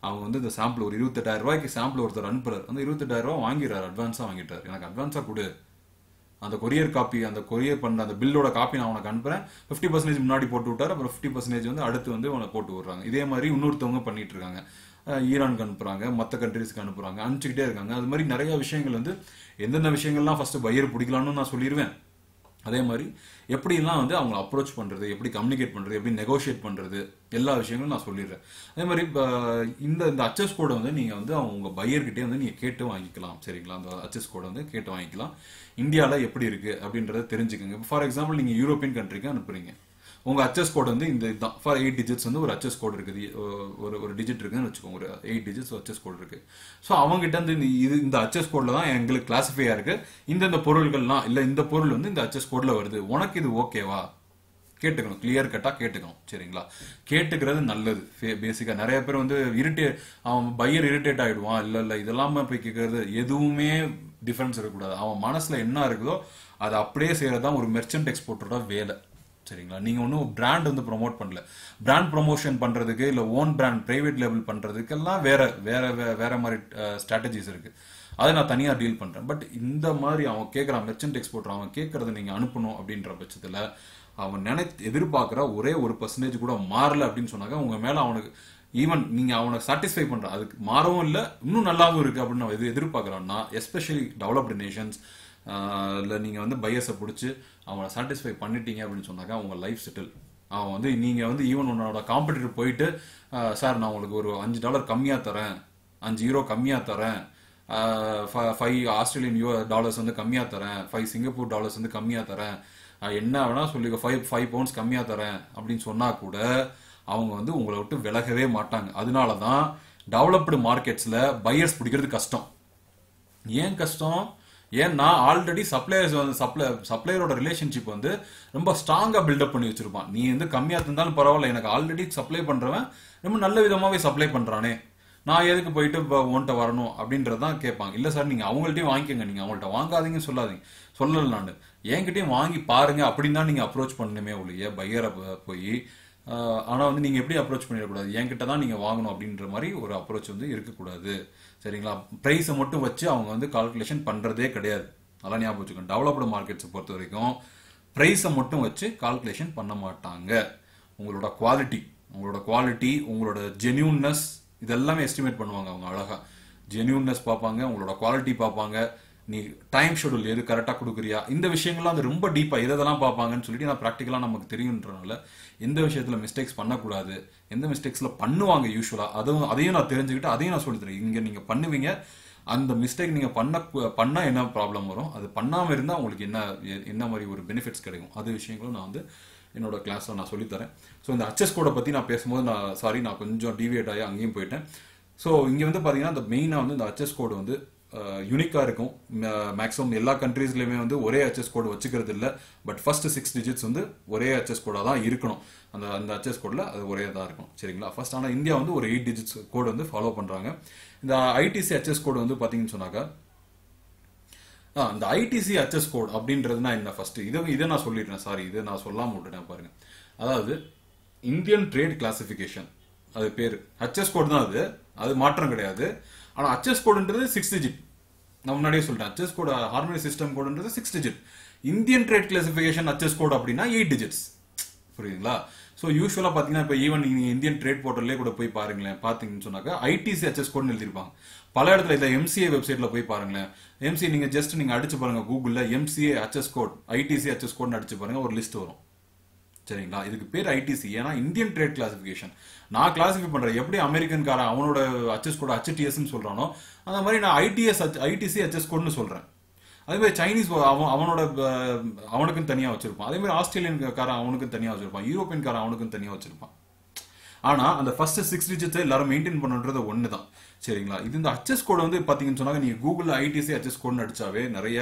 அவங்க வந்து இந்த சாம்பிள் ஒரு 28,000 ரூபாய்க்கு சாம்பிள் ஒருத்தர் அனுப்புறாரு. அந்த 28,000 ரூபாய் வாங்கிடுறாரு, அட்வான்ஸா வாங்கிட்டாரு. எனக்கு அட்வான்ஸா கொடு, அந்த கொரியர் காப்பி, அந்த கொரியர் பண்ண அந்த பில்லோட காப்பி நான் உனக்கு அனுப்புறேன், 50% முன்னாடி போட்டு விட்டாரு, அப்புறம் 50% வந்து அடுத்து வந்து உனக்கு போட்டு விடுறாங்க. இதே மாதிரி இன்னொருத்தவங்க பண்ணிட்டு இருக்காங்க. ஈரானுக்கு அனுப்புறாங்க, மற்ற கண்ட்ரீஸ்க்கு அனுப்புறாங்க, அனுப்பிச்சுக்கிட்டே இருக்காங்க. அது மாதிரி நிறைய விஷயங்கள் வந்து எந்தெந்த விஷயங்கள்லாம் ஃபர்ஸ்ட் பையர் பிடிக்கலாம்னு நான் சொல்லிடுவேன். அதே மாதிரி எப்படிலாம் வந்து அவங்க அப்ரோச் பண்றது, எப்படி கம்யூனிகேட் பண்றது, எப்படி நெகோஷியேட் பண்றது, எல்லா விஷயங்களும் நான் சொல்லிடுறேன். அதே மாதிரி இந்த ஹச்எஸ் கோடை வந்து நீங்க வந்து உங்க பையர்கிட்டே வந்து நீங்க கேட்டு வாங்கிக்கலாம். சரிங்களா? அந்த ஹச்எஸ் கோடை வந்து கேட்டு வாங்கிக்கலாம். இந்தியாவில் எப்படி இருக்கு அப்படின்றத தெரிஞ்சுக்கோங்க. ஃபார் எக்ஸாம்பிள் நீங்க யூரோப்பியன் கண்ட்ரிக்கு அனுப்புறீங்க, உங்க ஹச்எஸ் கோட் வந்து இந்த இதுதான். ஃபார் 8 டிஜிட்ஸ் வந்து ஒரு ஹச்எஸ் கோட் இருக்குது, ஒரு டிஜிட் இருக்குன்னு வச்சுக்கோங்க, ஒரு 8 டிஜிட்ஸ் ஹச்எஸ் கோட் இருக்கு. ஸோ அவங்க கிட்ட வந்து இந்த ஹச்எஸ் கோட்ல தான் எங்களுக்கு கிளாசிஃபையா இருக்கு, இந்த பொருள்கள்லாம் இல்ல, இந்த பொருள் வந்து இந்த ஹச்எஸ் கோட்ல வருது, உனக்கு இது ஓகேவா கேட்டுக்கணும். கிளியர் கட்டா கேட்டுக்கணும். சரிங்களா? கேட்டுக்கிறது நல்லது. பேசிக்கா நிறைய பேர் வந்து அவன் பையர் இரிட்டேட் ஆயிடுவான். இல்ல இதெல்லாம் போய் கேட்கறது எதுவுமே டிஃபரன்ஸ் இருக்கக்கூடாது. அவன் மனசுல என்ன இருக்குதோ அதை அப்படியே செய்யறதுதான் ஒரு மெர்ச்சன்ட் எக்ஸ்போர்ட்டரோட வேலை. சரிங்களா? நீங்க ஒன்றும் பிராண்ட் வந்து ப்ரொமோட் பண்ணல. பிராண்ட் ப்ரொமோஷன் பண்றதுக்கு இல்ல ஓன் பிராண்ட் பிரைவேட் லேபிள் பண்றதுக்கெல்லாம் வேற மாதிரி ஸ்ட்ராட்டஜிஸ் இருக்கு. அதை நான் தனியா டீல் பண்றேன். பட் இந்த மாதிரி அவன் கேட்கறான், மெர்ச்சன்ட் எக்ஸ்போர்ட்டர் அவன் கேட்கறத நீங்க அனுப்பணும் அப்படின்ற பட்சத்துல அவன் எதிர்பார்க்கிற ஒரே 1% கூட மாறல அப்படின்னு சொன்னாங்க உங்க மேல அவனுக்கு, ஈவன் நீங்க அவனை சாட்டிஸ்ஃபை பண்ற, அதுக்கு மாறவும் இல்லை இன்னும் நல்லாவும் இருக்கு அப்படின்னு எதிர்பார்க்கறான்னா, எஸ்பெஷலி டெவலப்டு நேஷன்ஸ் இல்லை நீங்கள் வந்து பையஸை பிடிச்சி அவனை சாட்டிஸ்ஃபை பண்ணிட்டீங்க அப்படின்னு சொன்னாக்கா அவங்க லைஃப் செட்டில். அவன் வந்து நீங்கள் வந்து ஈவன் உன்னோட காம்படிட்டர் போயிட்டு சார் நான் உங்களுக்கு ஒரு $5 கம்மியாக தரேன், €5 கம்மியாக தரேன், 5 ஆஸ்திரேலியன் டாலர்ஸ் வந்து கம்மியாக தரேன், 5 சிங்கப்பூர் டாலர்ஸ் வந்து கம்மியாக தரேன், என்ன வேணா சொல்லி 5 பவுண்ட்ஸ் கம்மியாக தரேன் அப்படின்னு சொன்னா கூட அவங்க வந்து உங்களை விட்டு விலகவே மாட்டாங்க. அதனால தான் டெவலப்டு மார்க்கெட்ஸில் பையர்ஸ் பிடிக்கிறது கஷ்டம். ஏன் கஷ்டம்? ஏன்னா ஆல்ரெடி சப்ளையர்ஸ் வந்து சப்ளையரோட ரிலேஷன்ஷிப் வந்து ரொம்ப ஸ்ட்ராங்கா பில்டப் பண்ணி வச்சிருப்பான். நீ வந்து கம்மியா இருந்தாலும் பரவாயில்ல, எனக்கு ஆல்ரெடி சப்ளை பண்றவன் ரொம்ப நல்ல விதமாவே சப்ளை பண்றானே, நான் எதுக்கு போயிட்டு உன்கிட்ட வரணும் அப்படின்றதான் கேட்பாங்க. இல்ல சார் நீங்க அவங்கள்ட்டையும் வாங்கிக்கோங்க, நீங்க அவங்கள்ட்ட வாங்காதீங்கன்னு சொல்லல, நான் என்கிட்டயும் வாங்கி பாருங்க அப்படின்னு தான் நீங்க அப்ரோச் பண்ணணுமே ஒழிய பையரை போய். ஆனா வந்து நீங்க எப்படி அப்ரோச் பண்ணிடக்கூடாது, என்கிட்ட தான் நீங்க வாங்கணும் அப்படின்ற மாதிரி ஒரு அப்ரோச் வந்து இருக்கக்கூடாது. சரிங்களா? பிரைஸை மட்டும் வச்சு அவங்க வந்து கால்குலேஷன் பண்றதே கிடையாது. அதெல்லாம் ஞாபகம் வச்சுக்கோங்க. டெவலப்டு மார்க்கெட்ஸை பொறுத்த வரைக்கும் பிரைஸை மட்டும் வச்சு கால்குலேஷன் பண்ண மாட்டாங்க. உங்களோட குவாலிட்டி, உங்களோட ஜென்யூன்னஸ் இதெல்லாமே எஸ்டிமேட் பண்ணுவாங்க. அவங்க அழகா ஜென்யூன்னஸ் பார்ப்பாங்க, உங்களோட குவாலிட்டி பார்ப்பாங்க, நீ டைம் ஷெடியூல் எது கரெக்டாக கொடுக்குறியா, இந்த விஷயங்கள்லாம் வந்து ரொம்ப டீப்பாக இதெல்லாம் பார்ப்பாங்கன்னு சொல்லிட்டு நான் ப்ராக்டிக்கலாக நமக்கு தெரியுன்றனால எந்த விஷயத்தில் மிஸ்டேக்ஸ் பண்ணக்கூடாது, எந்த மிஸ்டேக்ஸில் பண்ணுவாங்க யூஸ்வலாக அதையும் நான் தெரிஞ்சுக்கிட்டு அதையும் நான் சொல்லித்தரேன். இங்கே நீங்கள் பண்ணுவீங்க, அந்த மிஸ்டேக் நீங்கள் பண்ணால் என்ன ப்ராப்ளம் வரும், அது பண்ணாமல் இருந்தால் உங்களுக்கு என்ன மாதிரி ஒரு பெனிஃபிட்ஸ் கிடைக்கும், அது விஷயங்களும் நான் வந்து என்னோட கிளாஸில் நான் சொல்லித்தரேன். ஸோ இந்த அச்சஸ் கோடை பற்றி நான் பேசும்போது நான் கொஞ்சம் டீவியேட் ஆகி அங்கேயும் போயிட்டேன். ஸோ இங்கே வந்து பார்த்தீங்கன்னா இந்த மெயினாக வந்து இந்த அச்சஸ் கோடு வந்து யூனிக்காக இருக்கும். மேக்ஸிமம் எல்லா கண்ட்ரீஸ்லையுமே வந்து ஒரே அச்சஸ் கோடு வச்சுக்கிறது இல்லை. பட் ஃபர்ஸ்ட் 6 டிஜிட்ஸ் வந்து ஒரே அச்சஸ் கோடாக தான் இருக்கணும். அந்த அச்சஸ் கோடில் அது ஒரே தான் இருக்கும். சரிங்களா? ஃபர்ஸ்ட் ஆனால் இந்தியா வந்து ஒரு 8 டிஜிட்ஸ் கோடு வந்து ஃபாலோ பண்ணுறாங்க. இந்த ஐடிசி அச்சஸ் கோடு வந்து பார்த்தீங்கன்னு சொன்னாக்கா, இந்த ஐடிசி அச்சஸ் கோட் அப்படின்றதுனா என்ன, ஃபர்ஸ்ட் இதை நான் சொல்லிடுறேன். சாரி, இதை நான் சொல்லாம விட்டுட்டேன் பாருங்க. அதாவது இந்தியன் ட்ரேட் கிளாசிபிகேஷன், அது பேரு அச்சஸ் கோட் தான். அது மாற்றம் கிடையாது. ஆனா அச்சஸ் கோடுன்றது 6 டிஜிட். நான் முன்னாடியே சொல்லிட்டேன், அச்சஸ் கோட் ஹார்மோனி சிஸ்டம் கோடுன்றது 6 digit. Indian trade classification HS code அப்படின்னா 8 டிஜிட்ஸ். புரியுதுங்களா? ஸோ யூஸ்வலாக பார்த்தீங்கன்னா இப்போ ஈவன் நீங்கள் இந்தியன் ட்ரேட் போர்ட்டல்லே கூட போய் பாருங்களேன், பார்த்தீங்கன்னு சொன்னாக்கா ஐடிசி அச்சஸ் கோட்னு எழுதிருப்பாங்க. பல இடத்துல இல்லை, எம்சிஏ வெப்சைட்டில் போய் பாருங்களேன். எம்சிஏ நீங்கள் ஜஸ்ட் நீங்கள் அடிச்சு பாருங்க கூகுளில், எம்சிஏ அச்சஸ் கோட் ஐடிசி அச்சஸ் கோட்னு அடிச்சு பாருங்க, ஒரு லிஸ்ட் வரும். சரிங்களா? இதுக்கு பேர் ஐடிசி, ஏன்னா இந்தியன் ட்ரேட் கிளாசிபிகேஷன். நான் கிளாசிஃபை பண்றேன் எப்படி அமெரிக்கன்காரன் அவனோட அச்சஸ் கோட் HTS சொல்றானோ அந்த மாதிரி நான் ஐடிசி அச்சஸ் கோட்னு சொல்றேன். அதே மாதிரி சைனீஸ் அவனுக்கும் தனியாக வச்சிருப்பான். அதே மாதிரி ஆஸ்திரேலியன்காரன் அவனுக்கும் தனியாக வச்சிருப்பான், யூரோப்பியன்காரன் அவனுக்கும் தனியாக வச்சிருப்பான். ஆனா அந்த ஃபர்ஸ்ட் 6 டிஜிட்ஸ் எல்லாரும் மெயின்டைன் பண்ணுன்றது ஒன்று தான். சரிங்களா? இது இந்த அச்சஸ் கோட் வந்து பாத்தீங்கன்னு சொன்னாங்க, நீங்க கூகுள்ல ஐடிசி அச்சஸ் கோட்னு அடிச்சாவே நிறைய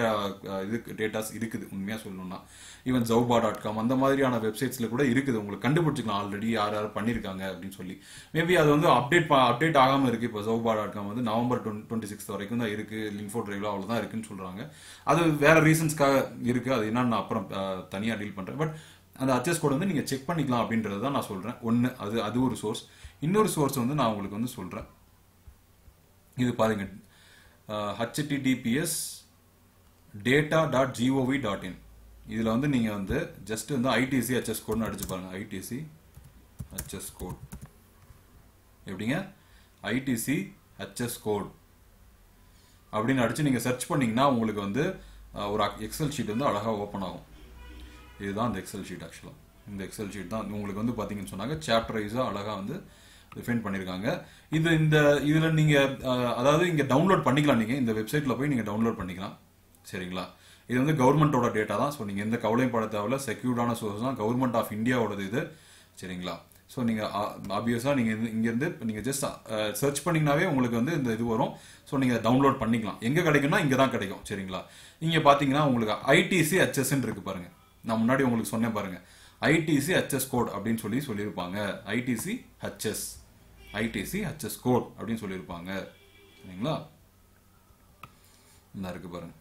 டேட்டாஸ் இருக்குது. உண்மையா சொல்லணும்னா ஈவன் zauba.com அந்த மாதிரியான வெப்சைட்ஸ்ல கூட இருக்குது. உங்களுக்கு கண்டுபிடிச்சிக்கலாம் ஆல்ரெடி யார் பண்ணிருக்காங்க அப்படின்னு சொல்லி. மேபி அது வந்து அப்டேட் ஆகாம இருக்கு. இப்போ zauba.com வந்து நவம்பர் 26 வரைக்கும் தான் இருக்கு. லிங்க்ஃபோ டிரைவ்ல அவ்வளவுதான் இருக்குன்னு சொல்றாங்க. அது வேற ரீசன்ஸ்க்காக இருக்கு. அது என்னன்னு நான் அப்புறம் தனியா டீல் பண்றேன். பட் அந்த அச்சஸ் கோட் வந்து நீங்க செக் பண்ணிக்கலாம் அப்படின்றது தான் நான் சொல்றேன். ஒன்னு அது ஒரு சோர்ஸ். இன்னொரு சோர்ஸ் வந்து நான் உங்களுக்கு வந்து சொல்றேன். இது பாருங்க, https data.gov.in. இதுல வந்து நீங்க வந்து ஜஸ்ட் வந்து ஐடிசி அச்சஸ் கோட்னு அடிச்சு பாருங்க. ஐடிசி அச்சஸ் கோட் எப்படிங்க, ஐடிசி அச்சஸ் கோட் அப்படின்னு அடிச்சு நீங்க சர்ச் பண்ணீங்கன்னா உங்களுக்கு வந்து ஒரு எக்ஸல் ஷீட் வந்து அழகா ஓப்பன் ஆகும். இதுதான் அந்த எக்ஸல் ஷீட். ஆக்சுவலா இந்த எக்ஸல் ஷீட் தான் உங்களுக்கு வந்து பாத்தீங்கன்னு சொன்னாங்க சாப்டர் வைஸா அழகா வந்து டிஃபைன் பண்ணிருக்காங்க. இதுல நீங்க அதாவது இங்க டவுன்லோட் பண்ணிக்கலாம். நீங்க இந்த வெப்சைட்ல போய் நீங்க டவுன்லோட் பண்ணிக்கலாம். சரிங்களா? இது வந்து கவர்மெண்டோட டேட்டா தான். ஸோ நீங்க எந்த கவலையும் பட தேவையில்ல, செக்யூர்டான சோர்ஸ் தான், கவர்மெண்ட் ஆஃப் இந்தியாவோடது இது. சரிங்களா? ஸோ நீங்க ஆப்வியஸா நீங்க இங்க இருந்து நீங்க ஜஸ்ட் சர்ச் பண்ணீங்கன்னாவே உங்களுக்கு வந்து இந்த இது வரும். ஸோ நீங்க டவுன்லோட் பண்ணிக்கலாம். எங்க கிடைக்கும்னா இங்க தான் கிடைக்கும். சரிங்களா? இங்க பாத்தீங்கன்னா உங்களுக்கு ஐடிசி அச்சஸ் இருக்கு பாருங்க. நான் முன்னாடி உங்களுக்கு சொன்னேன் பாருங்க, ஐடிசி அச்சஸ் கோட் அப்படின்னு சொல்லியிருப்பாங்க. ஐடிசி ஹச்எஸ் கோட் அப்படின்னு சொல்லியிருப்பாங்க. சரிங்களா? இந்த இருக்கு பாருங்க.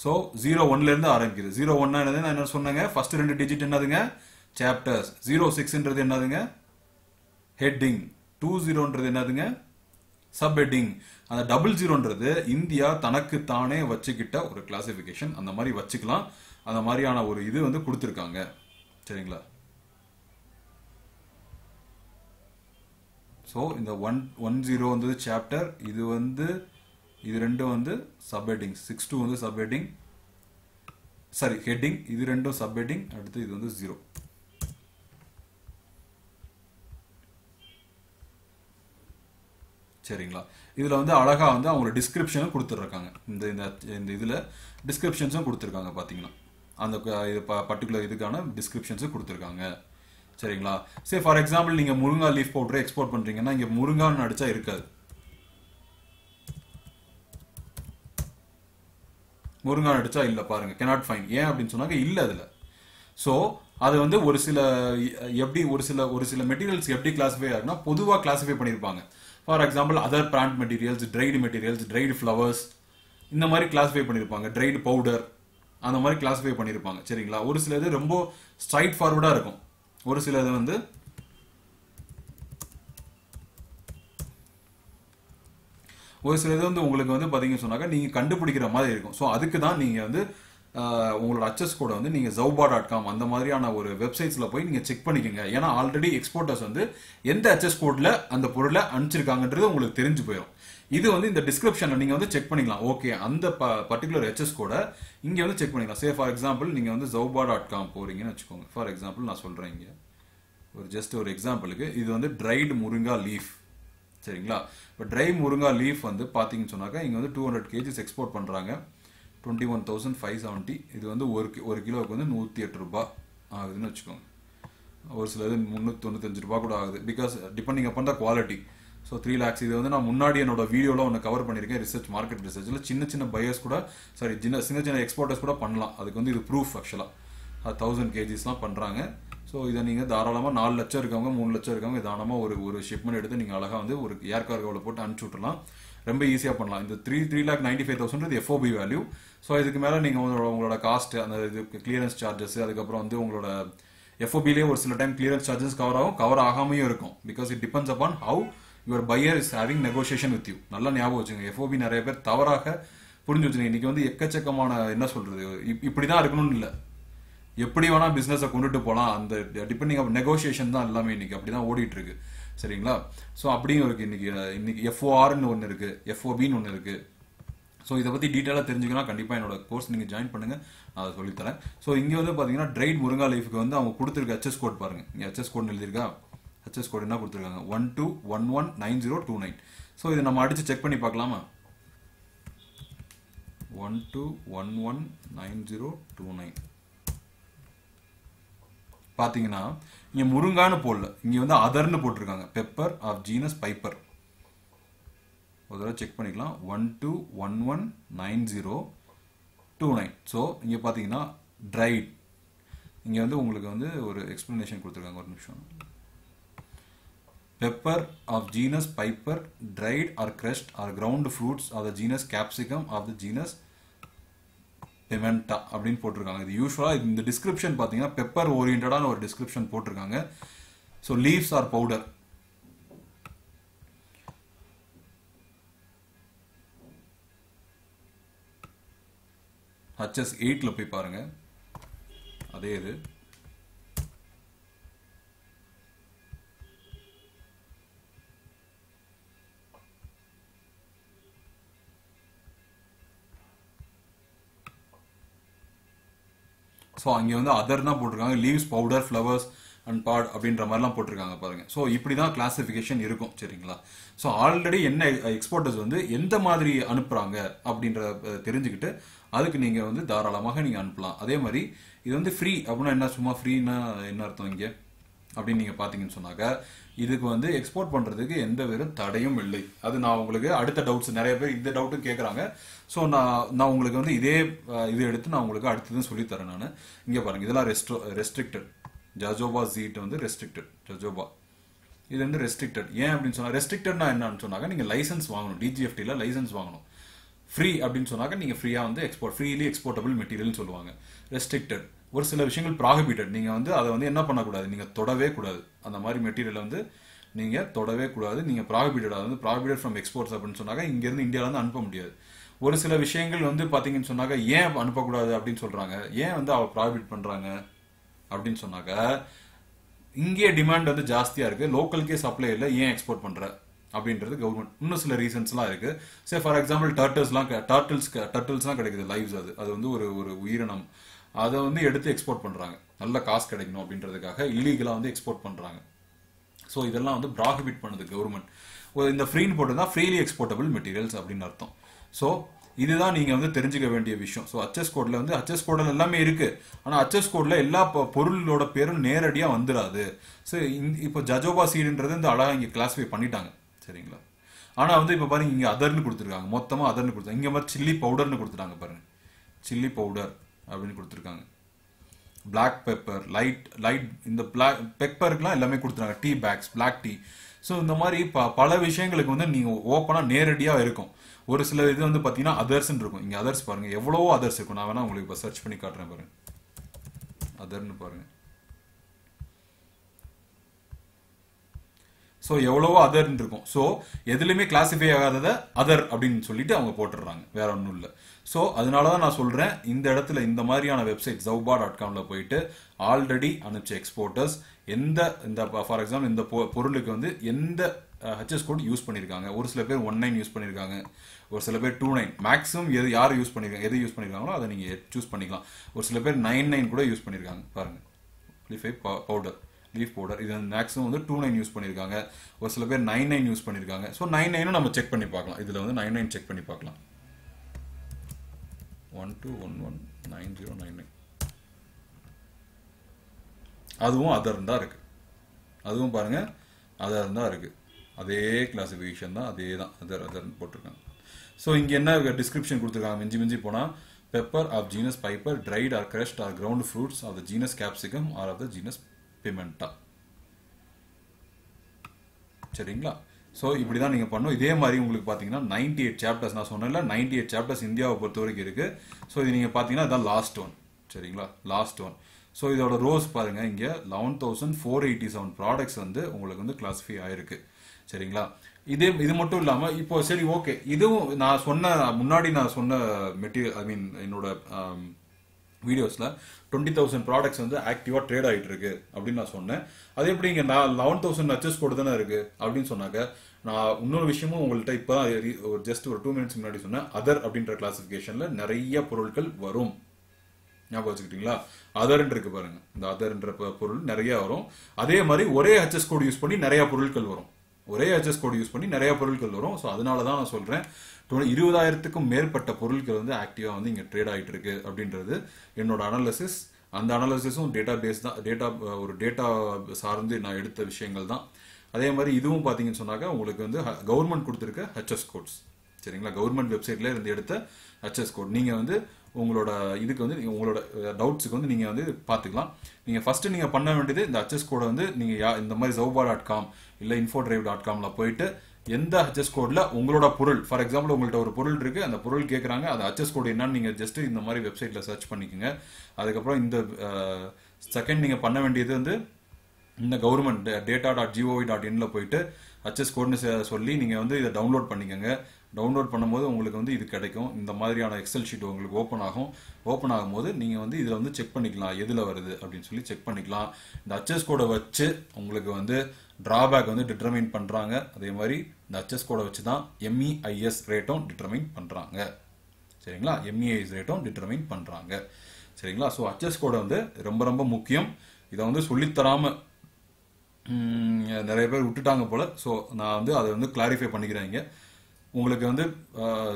ஸோ 01ல இருந்து ஆரம்பிக்குது. 01 என்னது, நான் என்ன சொன்னேங்க, ஃபர்ஸ்ட் 2 டிஜிட் என்னதுங்க, சாப்டர்ஸ். 06ன்றது என்னதுங்க, ஹெட்டிங். 20ன்றது என்னதுங்க, சப் ஹெட்டிங். அந்த 00ன்றது இந்தியா தனக்கு தானே வச்சுக்கிட்ட ஒரு கிளாசிபிகேஷன். அந்த மாதிரி வச்சுக்கலாம். அந்த மாதிரியான ஒரு இது வந்து கொடுத்துருக்காங்க. சரிங்களா? ஸோ இந்த 10 வந்து சாப்டர், இது ரெண்டும் வந்து சப் ஹெட்டிங். 62 வந்து சப் ஹெட்டிங், சாரி ஹெட்டிங். இது ரெண்டும் சப் ஹெட்டிங். அடுத்து இது வந்து 0. சரிங்களா? இதுல வந்து அழகா வந்து அவங்க டிஸ்கிரிப்ஷனும் கொடுத்துருக்காங்க. இந்த இதுல டிஸ்கிரிப்ஷன்ஸும் கொடுத்துருக்காங்க. பாத்தீங்கன்னா அந்த பர்டிகுலர் இதுக்கான டிஸ்கிரிப்ஷன்ஸும் கொடுத்துருக்காங்க. சரிங்களா? சே ஃபார் எக்ஸாம்பிள் நீங்க முருங்கா லீஃப் பவுடரை எக்ஸ்போர்ட் பண்றீங்கன்னா இங்க முருங்கான்னு அடிச்சா இருக்காது. முருங்கான் அடிச்சா இல்ல பாருங்க, cannot find. ஏன் அப்படின்னு சொன்னாங்க, இல்ல அதுல. சோ அது வந்து ஒரு சில மெட்டீரியல்ஸ் எப்படி கிளாசிஃபை ஆகுனா பொதுவா கிளாசிஃபை பண்ணிருப்பாங்க. For example other plant materials, dried flowers, இந்த மாதிரி கிளாசிஃபை பண்ணிருப்பாங்க. ட்ரைடு பவுடர் அந்த மாதிரி கிளாசிஃபை பண்ணிருப்பாங்க. சரிங்களா? ஒரு சில இது ரொம்ப ஸ்ட்ரைட் ஃபார்வர்டா இருக்கும். ஒரு சில இது வந்து உங்களுக்கு வந்து பாத்தீங்கன்னு சொன்னாக்க நீங்க கண்டுபிடிக்கிற மாதிரி இருக்கும். ஸோ அதுக்கு தான் நீங்க வந்து உங்களோட அச்சஸ் கோட வந்து நீங்க zauba.com அந்த மாதிரியான ஒரு வெப்சைட்ஸ்ல போய் நீங்க செக் பண்ணிக்கோங்க. ஏன்னா ஆல்ரெடி எக்ஸ்போர்ட்டர்ஸ் வந்து எந்த அச்சஸ் கோட்ல அந்த பொருளை அனுப்பிச்சிருக்காங்கன்றது உங்களுக்கு தெரிஞ்சு போயிடும். இது வந்து இந்த டிஸ்கிரிப்ஷன்ல நீங்க வந்து செக் பண்ணிக்கலாம். ஓகே, அந்த பர்டிகுலர் ஹெச்எஸ் கோட இங்க வந்து செக் பண்ணிக்கலாம். சே ஃபார் எக்ஸாம்பிள் நீங்க வந்து zauba.com போறீங்கன்னு வச்சுக்கோங்க. ஃபார் எக்ஸாம்பிள் நான் சொல்றேன், இங்க ஒரு ஜஸ்ட் ஒரு எக்ஸாம்பிளுக்கு இது வந்து ட்ரைடு முருங்கா லீஃப், சரிங்களா? இப்போ ட்ரை முருங்கா லீஃப் வந்து பார்த்தீங்கன்னு சொன்னாக்கா இங்கே வந்து 200 kgs எக்ஸ்போர்ட் பண்ணுறாங்க. 21,570. இது வந்து ஒரு கிலோவுக்கு வந்து 108 ரூபாய் ஆகுதுன்னு வச்சுக்கோங்க. ஒரு சிலது 395 ரூபாய் கூட ஆகுது. Because depending upon the quality. So 3 lakhs. இது வந்து நான் முன்னாடி என்னோட வீடியோவில் ஒன்று கவர் பண்ணியிருக்கேன், ரிசர்ச் மார்க்கெட் ரிசர்ச்சில். சின்ன பையர்ஸ் கூட, சாரி சின்ன எக்ஸ்போர்ட்டர்ஸ் கூட பண்ணலாம். அதுக்கு வந்து இது ப்ரூஃப் ஆக்சுவலாக 1000 kgsலாம் பண்ணுறாங்க. ஸோ இதை நீங்கள் தாராளமாக 4 லட்சம் இருக்கவங்க 3 லட்சம் இருக்கவங்க தாராளமாக ஒரு ஷிப்மெண்ட் எடுத்து நீங்கள் அழகாக வந்து ஒரு ஏர் கார்கோவில் போட்டு அனுப்பிச்சு விட்டுலாம். ரொம்ப ஈஸியாக பண்ணலாம். இந்த 3,95,000 FOB வேல்யூ. ஸோ இதுக்கு மேலே நீங்கள் உங்களோட காஸ்ட், அந்த இது கிளியரன்ஸ் சார்ஜஸ், அதுக்கப்புறம் வந்து உங்களோட FOBலேயே ஒரு சில டைம் கிளியரன்ஸ் சார்ஜஸ் கவர் ஆகாமையும் இருக்கும். Because it depends upon how your buyer is having negotiation with you. நல்லா ஞாபகம் வச்சுங்க. FOB நிறைய பேர் தவறாக புரிஞ்சு வச்சுங்க. இன்னைக்கு வந்து எக்கச்சக்கமான என்ன சொல்றது, இப்படி தான் இருக்கணும்னு இல்லை, எப்படி வேணா பிசினஸை கொண்டுட்டு போகலாம். அந்த டிபெண்டிங் ஆஃப் நெகோசியேஷன் தான் எல்லாமே இன்னைக்கு அப்படிதான் ஓடிட்டு இருக்கு, சரிங்களா? ஸோ அப்படியும் இருக்கு. இன்னைக்கு FORன்னு ஒன்று இருக்கு, FOBன்னு ஒன்று இருக்கு. ஸோ இதை பற்றி டீட்டெயிலாக தெரிஞ்சுக்கணும், கண்டிப்பாக என்னோட கோர்ஸ் நீங்கள் ஜாயின் பண்ணுங்க, நான் அதை சொல்லித்தரேன். ஸோ இங்கே வந்து பார்த்தீங்கன்னா ட்ரைட் முருங்கா லீஃப்க்கு வந்து அவங்க கொடுத்துருக்க ஹெச்எஸ் கோட் பாருங்க. இங்கே ஹெச்எஸ் கோட் எழுதியிருக்கா? ஹெச்எஸ் கோட் என்ன கொடுத்துருக்காங்க? 12119029. ஸோ இதை நம்ம அடிச்சு செக் பண்ணி பார்க்கலாமா? 12119029 பார்த்தீங்கன்னா இங்கே முருங்கான்னு போடல, இங்கே வந்து அதர்னு போட்டிருக்காங்க. Pepper of genus piper. ஒரு தடவை செக் பண்ணிக்கலாம். 12119029. ஸோ இங்கே பார்த்தீங்கன்னா ட்ரைட். இங்கே வந்து உங்களுக்கு வந்து ஒரு எக்ஸ்பிளனேஷன் கொடுத்துருக்காங்க, ஒரு நிமிஷம். Pepper of genus piper dried or crushed or ground fruits of the genus capsicum of the genus pimenta அப்படின்னு போட்டிருக்காங்க. இது யூஸ்வலாக இந்த டிஸ்கிரிப்ஷன் பார்த்தீங்கன்னா பெப்பர் ஓரியன்டான ஒரு டிஸ்கிரிப்ஷன் போட்டிருக்காங்க. So leaves or powder. HS8ல போய் பாருங்க, அதே இது. ஸோ அங்கே வந்து அதர் தான் போட்டிருக்காங்க. லீவ்ஸ், பவுடர், ஃப்ளவர்ஸ் அண்ட் பாட் அப்படின்ற மாதிரிலாம் போட்டிருக்காங்க பாருங்க. ஸோ இப்படி தான் கிளாசிஃபிகேஷன் இருக்கும், சரிங்களா? ஸோ ஆல்ரெடி என்ன எக்ஸ்போர்ட்டர்ஸ் வந்து எந்த மாதிரி அனுப்புறாங்க அப்படின்ற தெரிஞ்சுக்கிட்டு அதுக்கு நீங்கள் வந்து தாராளமாக நீங்கள் அனுப்பலாம். அதே மாதிரி இது வந்து ஃப்ரீ அப்படின்னா என்ன, சும்மா ஃப்ரீன்னா என்ன அர்த்தம் இங்கே அப்படின்னு நீங்கள் பார்த்தீங்கன்னு சொன்னாக்க, இதுக்கு வந்து எக்ஸ்போர்ட் பண்ணுறதுக்கு எந்த வெறும் தடையும் இல்லை. அது நான் உங்களுக்கு அடுத்த டவுட்ஸ் நிறைய பேர் இந்த டவுட்டும் கேட்குறாங்க. ஸோ நான் உங்களுக்கு வந்து இது எடுத்து நான் உங்களுக்கு அடுத்ததும் சொல்லித்தரேன். நான் இங்கே பாருங்கள், இதெல்லாம் ரெஸ்ட்ரிக்டட். ஜஜோபா ஜீட் வந்து ரெஸ்ட்ரிக்டட். ஜஜோபா இது வந்து ரெஸ்ட்ரிக்டட். ஏன் அப்படின்னு சொன்னால், ரெஸ்ட்ரிக்டட்னா என்னன்னு சொன்னாக்க நீங்கள் லைசன்ஸ் வாங்கணும், DGFTல லைசன்ஸ் வாங்கணும். ஃப்ரீ அப்படின்னு சொன்னாக்க நீங்கள் ஃப்ரீயாக வந்து ஃப்ரீலி எக்ஸ்போர்ட்டபிள் மெட்டீரியல்னு சொல்லுவாங்க. ரெஸ்ட்ரிக்டட் ஒரு சில விஷயங்கள் ப்ராஹிபிட்டட். நீங்கள் வந்து அதை வந்து என்ன பண்ணக்கூடாது, நீங்கள் தொடவே கூடாது. அந்த மாதிரி மெட்டீரியலை வந்து நீங்கள் தொடவே கூடாது. நீங்கள் ப்ராஹிபிட்டட், அது வந்து ப்ராஹிபிட்டட் ஃப்ரம் எக்ஸ்போர்ட்ஸ் அப்படின்னு சொன்னாக்க இங்கேருந்து இந்தியாவிலேருந்து அனுப்ப முடியாது. ஒரு சில விஷயங்கள் வந்து பார்த்தீங்கன்னு சொன்னாக்க ஏன் அனுப்பக்கூடாது அப்படின்னு சொல்கிறாங்க, ஏன் வந்து அவ ப்ராஹிபிட் பண்ணுறாங்க அப்படின்னு சொன்னாக்க, இங்கே டிமாண்ட் வந்து ஜாஸ்தியாக இருக்குது, லோக்கலுக்கே சப்ளை இல்லை, ஏன் எக்ஸ்போர்ட் பண்ணுற அப்படின்றது கவர்மெண்ட். இன்னும் சில ரீசன்ஸ்லாம் இருக்குது. சே ஃபார் எக்ஸாம்பிள் டர்ட்டில்ஸ்லாம் கிடைக்குது, லைவ்ஸ். அது வந்து ஒரு உயிரினம். அதை வந்து எடுத்து எக்ஸ்போர்ட் பண்ணுறாங்க, நல்ல காசு கிடைக்கணும் அப்படின்றதுக்காக இல்லீகலாக வந்து எக்ஸ்போர்ட் பண்ணுறாங்க. ஸோ இதெல்லாம் வந்து ப்ராஹிபிட் பண்ணுது கவர்மெண்ட். இந்த ஃப்ரீன்னு போட்டு தான் ஃப்ரீலி எக்ஸ்போர்ட்டபிள் மெட்டீரியல்ஸ் அப்படின்னு அர்த்தம். ஸோ இதுதான் நீங்கள் வந்து தெரிஞ்சுக்க வேண்டிய விஷயம். ஸோ HS கோடில் வந்து HS கோடில் எல்லாமே இருக்குது. ஆனால் HS கோடில் எல்லா பொருளோட பேரும் நேரடியாக வந்துடாது. ஸோ இப்போ ஜஜோபா சீடுன்றது இந்த அழகாக இங்கே கிளாஸிஃபை பண்ணிட்டாங்க, சரிங்களா? ஆனால் வந்து இப்போ பாருங்க, இங்கே அதர்னு கொடுத்துருக்காங்க, மொத்தமாக அதர்னு கொடுத்தாங்க. இங்கே மாதிரி சில்லி பவுடர்னு கொடுத்துட்டாங்க பாருங்க, சில்லி பவுடர் அப்படின்னு கொடுத்துருக்காங்க. பிளாக் பெப்பர், லைட் இந்த பிளாக் பெப்பருக்குலாம் எல்லாமே கொடுத்துருக்காங்க. Tea bags, black tea. So இந்த மாதிரி பல விஷயங்களுக்கு வந்து நீங்கள் ஓப்பனாக நேரடியாக இருக்கும். ஒரு சில இது வந்து பார்த்தீங்கன்னா அதர்ஸ்ன்னு இருக்கும். இங்கே அதர்ஸ் பாருங்கள், எவ்வளவோ அதர்ஸ் இருக்கும். நான் வேணா உங்களுக்கு இப்போ சர்ச் பண்ணி காட்டுறேன் பாருங்க, அதர்னு பாருங்க. ஸோ எவ்வளவோ அதர்ன்னு இருக்கும். ஸோ எதுலையுமே கிளாசிஃபை ஆகாததை அதர் அப்படின்னு சொல்லிட்டு அவங்க போட்டுடுறாங்க, வேற ஒன்றும் இல்லை. ஸோ அதனால தான் நான் சொல்கிறேன், இந்த இடத்துல இந்த மாதிரியான வெப்சைட் zauba.comல போயிட்டு ஆல்ரெடி அனுப்பிச்ச எக்ஸ்போர்ட்டர்ஸ் இந்த ஃபார் எக்ஸாம்பிள் இந்த பொருளுக்கு வந்து எந்த ஹெச்எஸ் கோட் யூஸ் பண்ணியிருக்காங்க. ஒரு சில பேர் 19 யூஸ் பண்ணியிருக்காங்க, ஒரு சில பேர் 29. மேக்ஸிமம் யார் யூஸ் பண்ணியிருக்காங்க, எது யூஸ் பண்ணியிருக்காங்களோ அதை நீங்கள் சூஸ் பண்ணிக்கலாம். ஒரு சில பேர் 99 கூட யூஸ் பண்ணியிருக்காங்க. பாருங்கள், லீஃப் பவுடர் இது மேக்ஸிமம் வந்து 29 யூஸ் பண்ணியிருக்காங்க. ஒரு சில பேர் 99 யூஸ் பண்ணியிருக்காங்க. ஸோ 99 நம்ம செக் பண்ணி பார்க்கலாம். இதில் வந்து 99 செக் பண்ணி பார்க்கலாம். 12119099 அதுவும் அதர் தான் இருக்கு. அதுவும் பாருங்க அதர் தான் இருக்கு. அதே கிளாசிஃபிகேஷன் தான், அதே தான், அதர்னு போட்டிருக்காங்க. ஸோ இங்கே என்ன டிஸ்கிரிப்ஷன் கொடுத்துருக்காங்க, மிஞ்சி போனால் pepper of genus piper, dried or crushed or ground fruits of the genus capsicum or of the genus pimenta. சரிங்களா? ஸோ இப்படி தான் நீங்கள் பண்ணணும். இதே மாதிரி உங்களுக்கு பார்த்தீங்கன்னா 98 சாப்டர்ஸ் நான் சொன்னேன்ல, 98 சாப்டர்ஸ் இந்தியாவை பொறுத்த வரைக்கும் இருக்குது. ஸோ இது நீங்கள் பார்த்தீங்கன்னா இதான் லாஸ்ட் ஒன். சரிங்களா? Last one. ஸோ இதோட ரோஸ் பாருங்கள், இங்கே 11,487 ப்ராடக்ட்ஸ் வந்து உங்களுக்கு வந்து கிளாஸிஃபை ஆயிருக்கு. சரிங்களா? இது மட்டும் இல்லாமல் இப்போ சரி ஓகே, இதுவும் நான் முன்னாடி நான் சொன்ன மெட்டீரியல், ஐ மீன் என்னோட வீடியோஸில் 20,000 ப்ராடக்ட்ஸ் வந்து ஆக்டிவாக ட்ரேட் ஆகிட்டு இருக்கு அப்படின்னு நான் சொன்னேன். அது எப்படி இங்கே நான் 11,000 ஹெச்எஸ் கோடு தானே இருக்கு அப்படின்னு சொன்னாக்க, நான் இன்னொரு விஷயமும் உங்கள்கிட்ட இப்போ தான் ஜஸ்ட் ஒரு 2 மினிட்ஸ் முன்னாடி சொன்னேன். அதர் அப்படின்ற கிளாசிஃபிகேஷனில் நிறைய பொருட்கள் வரும். ஞாபகம் வச்சுக்கிட்டீங்களா? அதர்ன்னு இருக்கு பாருங்க, இந்த அதர்ன்ற பொருள் நிறைய வரும். அதே மாதிரி ஒரே ஹெச்எஸ் கோடு யூஸ் பண்ணி நிறைய பொருட்கள் வரும். ஒரே ஹெச்எஸ் கோடு யூஸ் பண்ணி நிறைய பொருட்கள் வரும். ஸோ அதனால தான் நான் சொல்றேன் 20,000க்கும் மேற்பட்ட பொருட்கள் வந்து ஆக்டிவாக வந்து இங்கே ட்ரேட் ஆகிட்டு இருக்கு அப்படின்றது என்னோட அனாலிசிஸ். அந்த அனாலிசிஸும் டேட்டா பேஸ் தான், ஒரு டேட்டா சார்ந்து நான் எடுத்த விஷயங்கள் தான். அதே மாதிரி இதுவும் பார்த்தீங்கன்னு சொன்னாக்க உங்களுக்கு வந்து கவர்மெண்ட் கொடுத்துருக்க ஹெச்எஸ் கோட்ஸ். சரிங்களா? கவர்மெண்ட் வெப்சைட்ல இருந்து எடுத்த ஹெச்எஸ் கோட். நீங்கள் வந்து உங்களோட இதுக்கு வந்து உங்களோட டவுட்ஸுக்கு வந்து நீங்கள் வந்து பார்த்துக்கலாம். நீங்கள் ஃபர்ஸ்ட் நீங்கள் பண்ண வேண்டியது இந்த ஹெச்எஸ் கோடை வந்து நீங்கள் இந்த மாதிரி zauba.com இல்லை infodrive.comல போயிட்டு எந்த ஹெச்எஸ் கோட்ல உங்களோட பொருள், ஃபார் எக்ஸாம்பிள் உங்கள்கிட்ட ஒரு பொருள் இருக்கு, அந்த பொருள் கேட்குறாங்க, அந்த ஹெச்எஸ் கோடு என்னன்னு நீங்கள் ஜஸ்ட் இந்த மாதிரி வெப்சைட்ல சர்ச் பண்ணிக்கோங்க. அதுக்கப்புறம் இந்த செகண்ட் நீங்கள் பண்ண வேண்டியது வந்து இந்த கவர்மெண்ட் data.gov.inல போயிட்டு ஹெச்எஸ் கோட்னு சொல்லி நீங்கள் வந்து இதை டவுன்லோட் பண்ணிக்கோங்க. டவுன்லோட் பண்ணும்போது உங்களுக்கு வந்து இது கிடைக்கும். இந்த மாதிரியான எக்ஸல் ஷீட் உங்களுக்கு ஓப்பன் ஆகும். ஓப்பன் ஆகும்போது நீங்கள் வந்து இதில் வந்து செக் பண்ணிக்கலாம் எதில் வருது அப்படின்னு சொல்லி செக் பண்ணிக்கலாம். இந்த ஹெச்எஸ் கோடை வச்சு உங்களுக்கு வந்து டிராபேக் வந்து டிட்டர்மைன் பண்ணுறாங்க. அதே மாதிரி இந்த ஹெச்எஸ் கோடை வச்சு தான் MEIS ரேட்டும் டிட்டர்மைன் பண்ணுறாங்க. சரிங்களா? MEIS ரேட்டும் டிட்டர்மைன் பண்ணுறாங்க. சரிங்களா? ஸோ ஹெச்எஸ் கோடை வந்து ரொம்ப ரொம்ப முக்கியம். இதை வந்து சொல்லித்தராமல் நிறைய பேர் விட்டுட்டாங்க போல. ஸோ நான் வந்து அதை வந்து கிளாரிஃபை பண்ணிக்கிறேன். உங்களுக்கு வந்து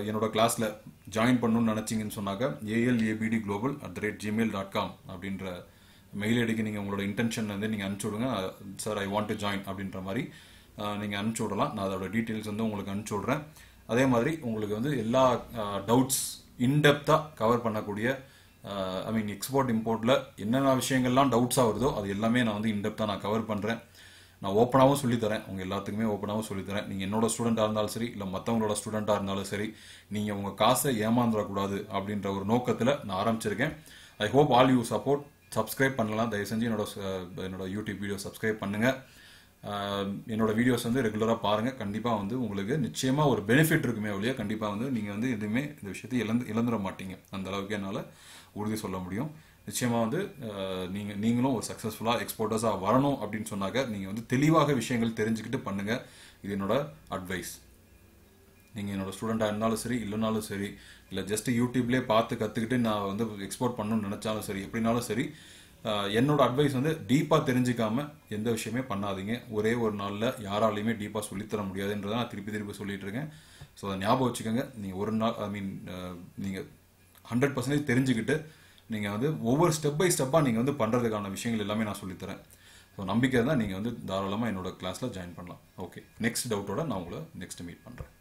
என்னோட கிளாஸில் ஜாயின் பண்ணணும்னு நினச்சிங்கன்னு சொன்னாக்க alabdglobal@gmail.com அப்படின்ற மெயில் ஐடிக்கு நீங்கள் உங்களோட இன்டென்ஷன் வந்து நீங்கள் அனுப்பிச்சி விடுங்க. Sir I want to join அப்படின்ற மாதிரி நீங்கள் அனுப்பிச்சி விடலாம். நான் அதோட டீட்டெயில்ஸ் வந்து உங்களுக்கு அனுப்பிச்சி விட்றேன். அதே மாதிரி உங்களுக்கு வந்து எல்லா டவுட்ஸ் இன்டெப்த்தாக கவர் பண்ணக்கூடிய, ஐ மீன் எக்ஸ்போர்ட் இம்போர்ட்டில் என்னென்ன விஷயங்கள்லாம் டவுட்ஸாக வருதோ அது எல்லாமே நான் வந்து இன்டெப்த்தாக நான் கவர் பண்ணுறேன். நான் ஓப்பனாகவும் சொல்லித்தரேன், உங்கள் எல்லாத்துக்குமே ஓப்பனாகவும் சொல்லித்தரேன். நீங்கள் என்னோட ஸ்டூடெண்ட்டாக இருந்தாலும் சரி, இல்லை மற்றவங்களோட ஸ்டூடெண்ட்டாக இருந்தாலும் சரி, நீங்கள் உங்கள் காசை ஏமாந்துடக்கூடாது அப்படின்ற ஒரு நோக்கத்தில் நான் ஆரம்பிச்சிருக்கேன். I hope all you support. Subscribe பண்ணலாம் தயவு செஞ்சு என்னோட யூடியூப் வீடியோ சப்ஸ்கிரைப் பண்ணுங்கள். என்னோட வீடியோஸ் வந்து ரெகுலராக பாருங்கள். கண்டிப்பாக வந்து உங்களுக்கு நிச்சயமாக ஒரு பெனிஃபிட் இருக்குமே ஒழிய கண்டிப்பாக வந்து நீங்கள் வந்து எதுவுமே இந்த விஷயத்தை இழந்துட மாட்டீங்க. அந்த அளவுக்கு என்னால் உறுதி சொல்ல முடியும். நிச்சயமாக வந்து நீங்களும் ஒரு சக்ஸஸ்ஃபுல்லாக எக்ஸ்போர்ட்டர்ஸாக வரணும் அப்படின்னு சொன்னாக்க நீங்கள் வந்து தெளிவாக விஷயங்கள் தெரிஞ்சுக்கிட்டு பண்ணுங்கள். இது என்னோட அட்வைஸ். நீங்கள் என்னோட ஸ்டூடெண்ட்டாக இருந்தாலும் சரி, இல்லைனாலும் சரி, இல்லை ஜஸ்ட் யூடியூப்லேயே பார்த்து கற்றுக்கிட்டு நான் வந்து எக்ஸ்போர்ட் பண்ணணும்னு நினச்சாலும் சரி, எப்படினாலும் சரி, என்னோட அட்வைஸ் வந்து டீப்பாக தெரிஞ்சிக்காமல் எந்த விஷயமே பண்ணாதீங்க. ஒரே ஒரு நாளில் யாராலையுமே டீப்பாக சொல்லித்தர முடியாதுன்றதை நான் திருப்பி சொல்லிட்டு இருக்கேன். ஸோ அதை ஞாபகம் வச்சுக்கோங்க. நீங்கள் ஒரு நாள், ஐ மீன் நீங்கள் 100% தெரிஞ்சுக்கிட்டு நீங்கள் வந்து ஒவ்வொரு ஸ்டெப் பை ஸ்டெப்பாக நீங்கள் வந்து பண்ணுறதுக்கான விஷயங்கள் எல்லாமே நான் சொல்லித்தரேன். ஸோ நம்பிக்கை தான் நீங்கள் வந்து தாராளமாக என்னோட கிளாஸில் ஜாயின் பண்ணலாம். ஓகே, நெக்ஸ்ட் டவுட்டோட நான் உங்களை நெக்ஸ்ட் மீட் பண்ணுறேன்.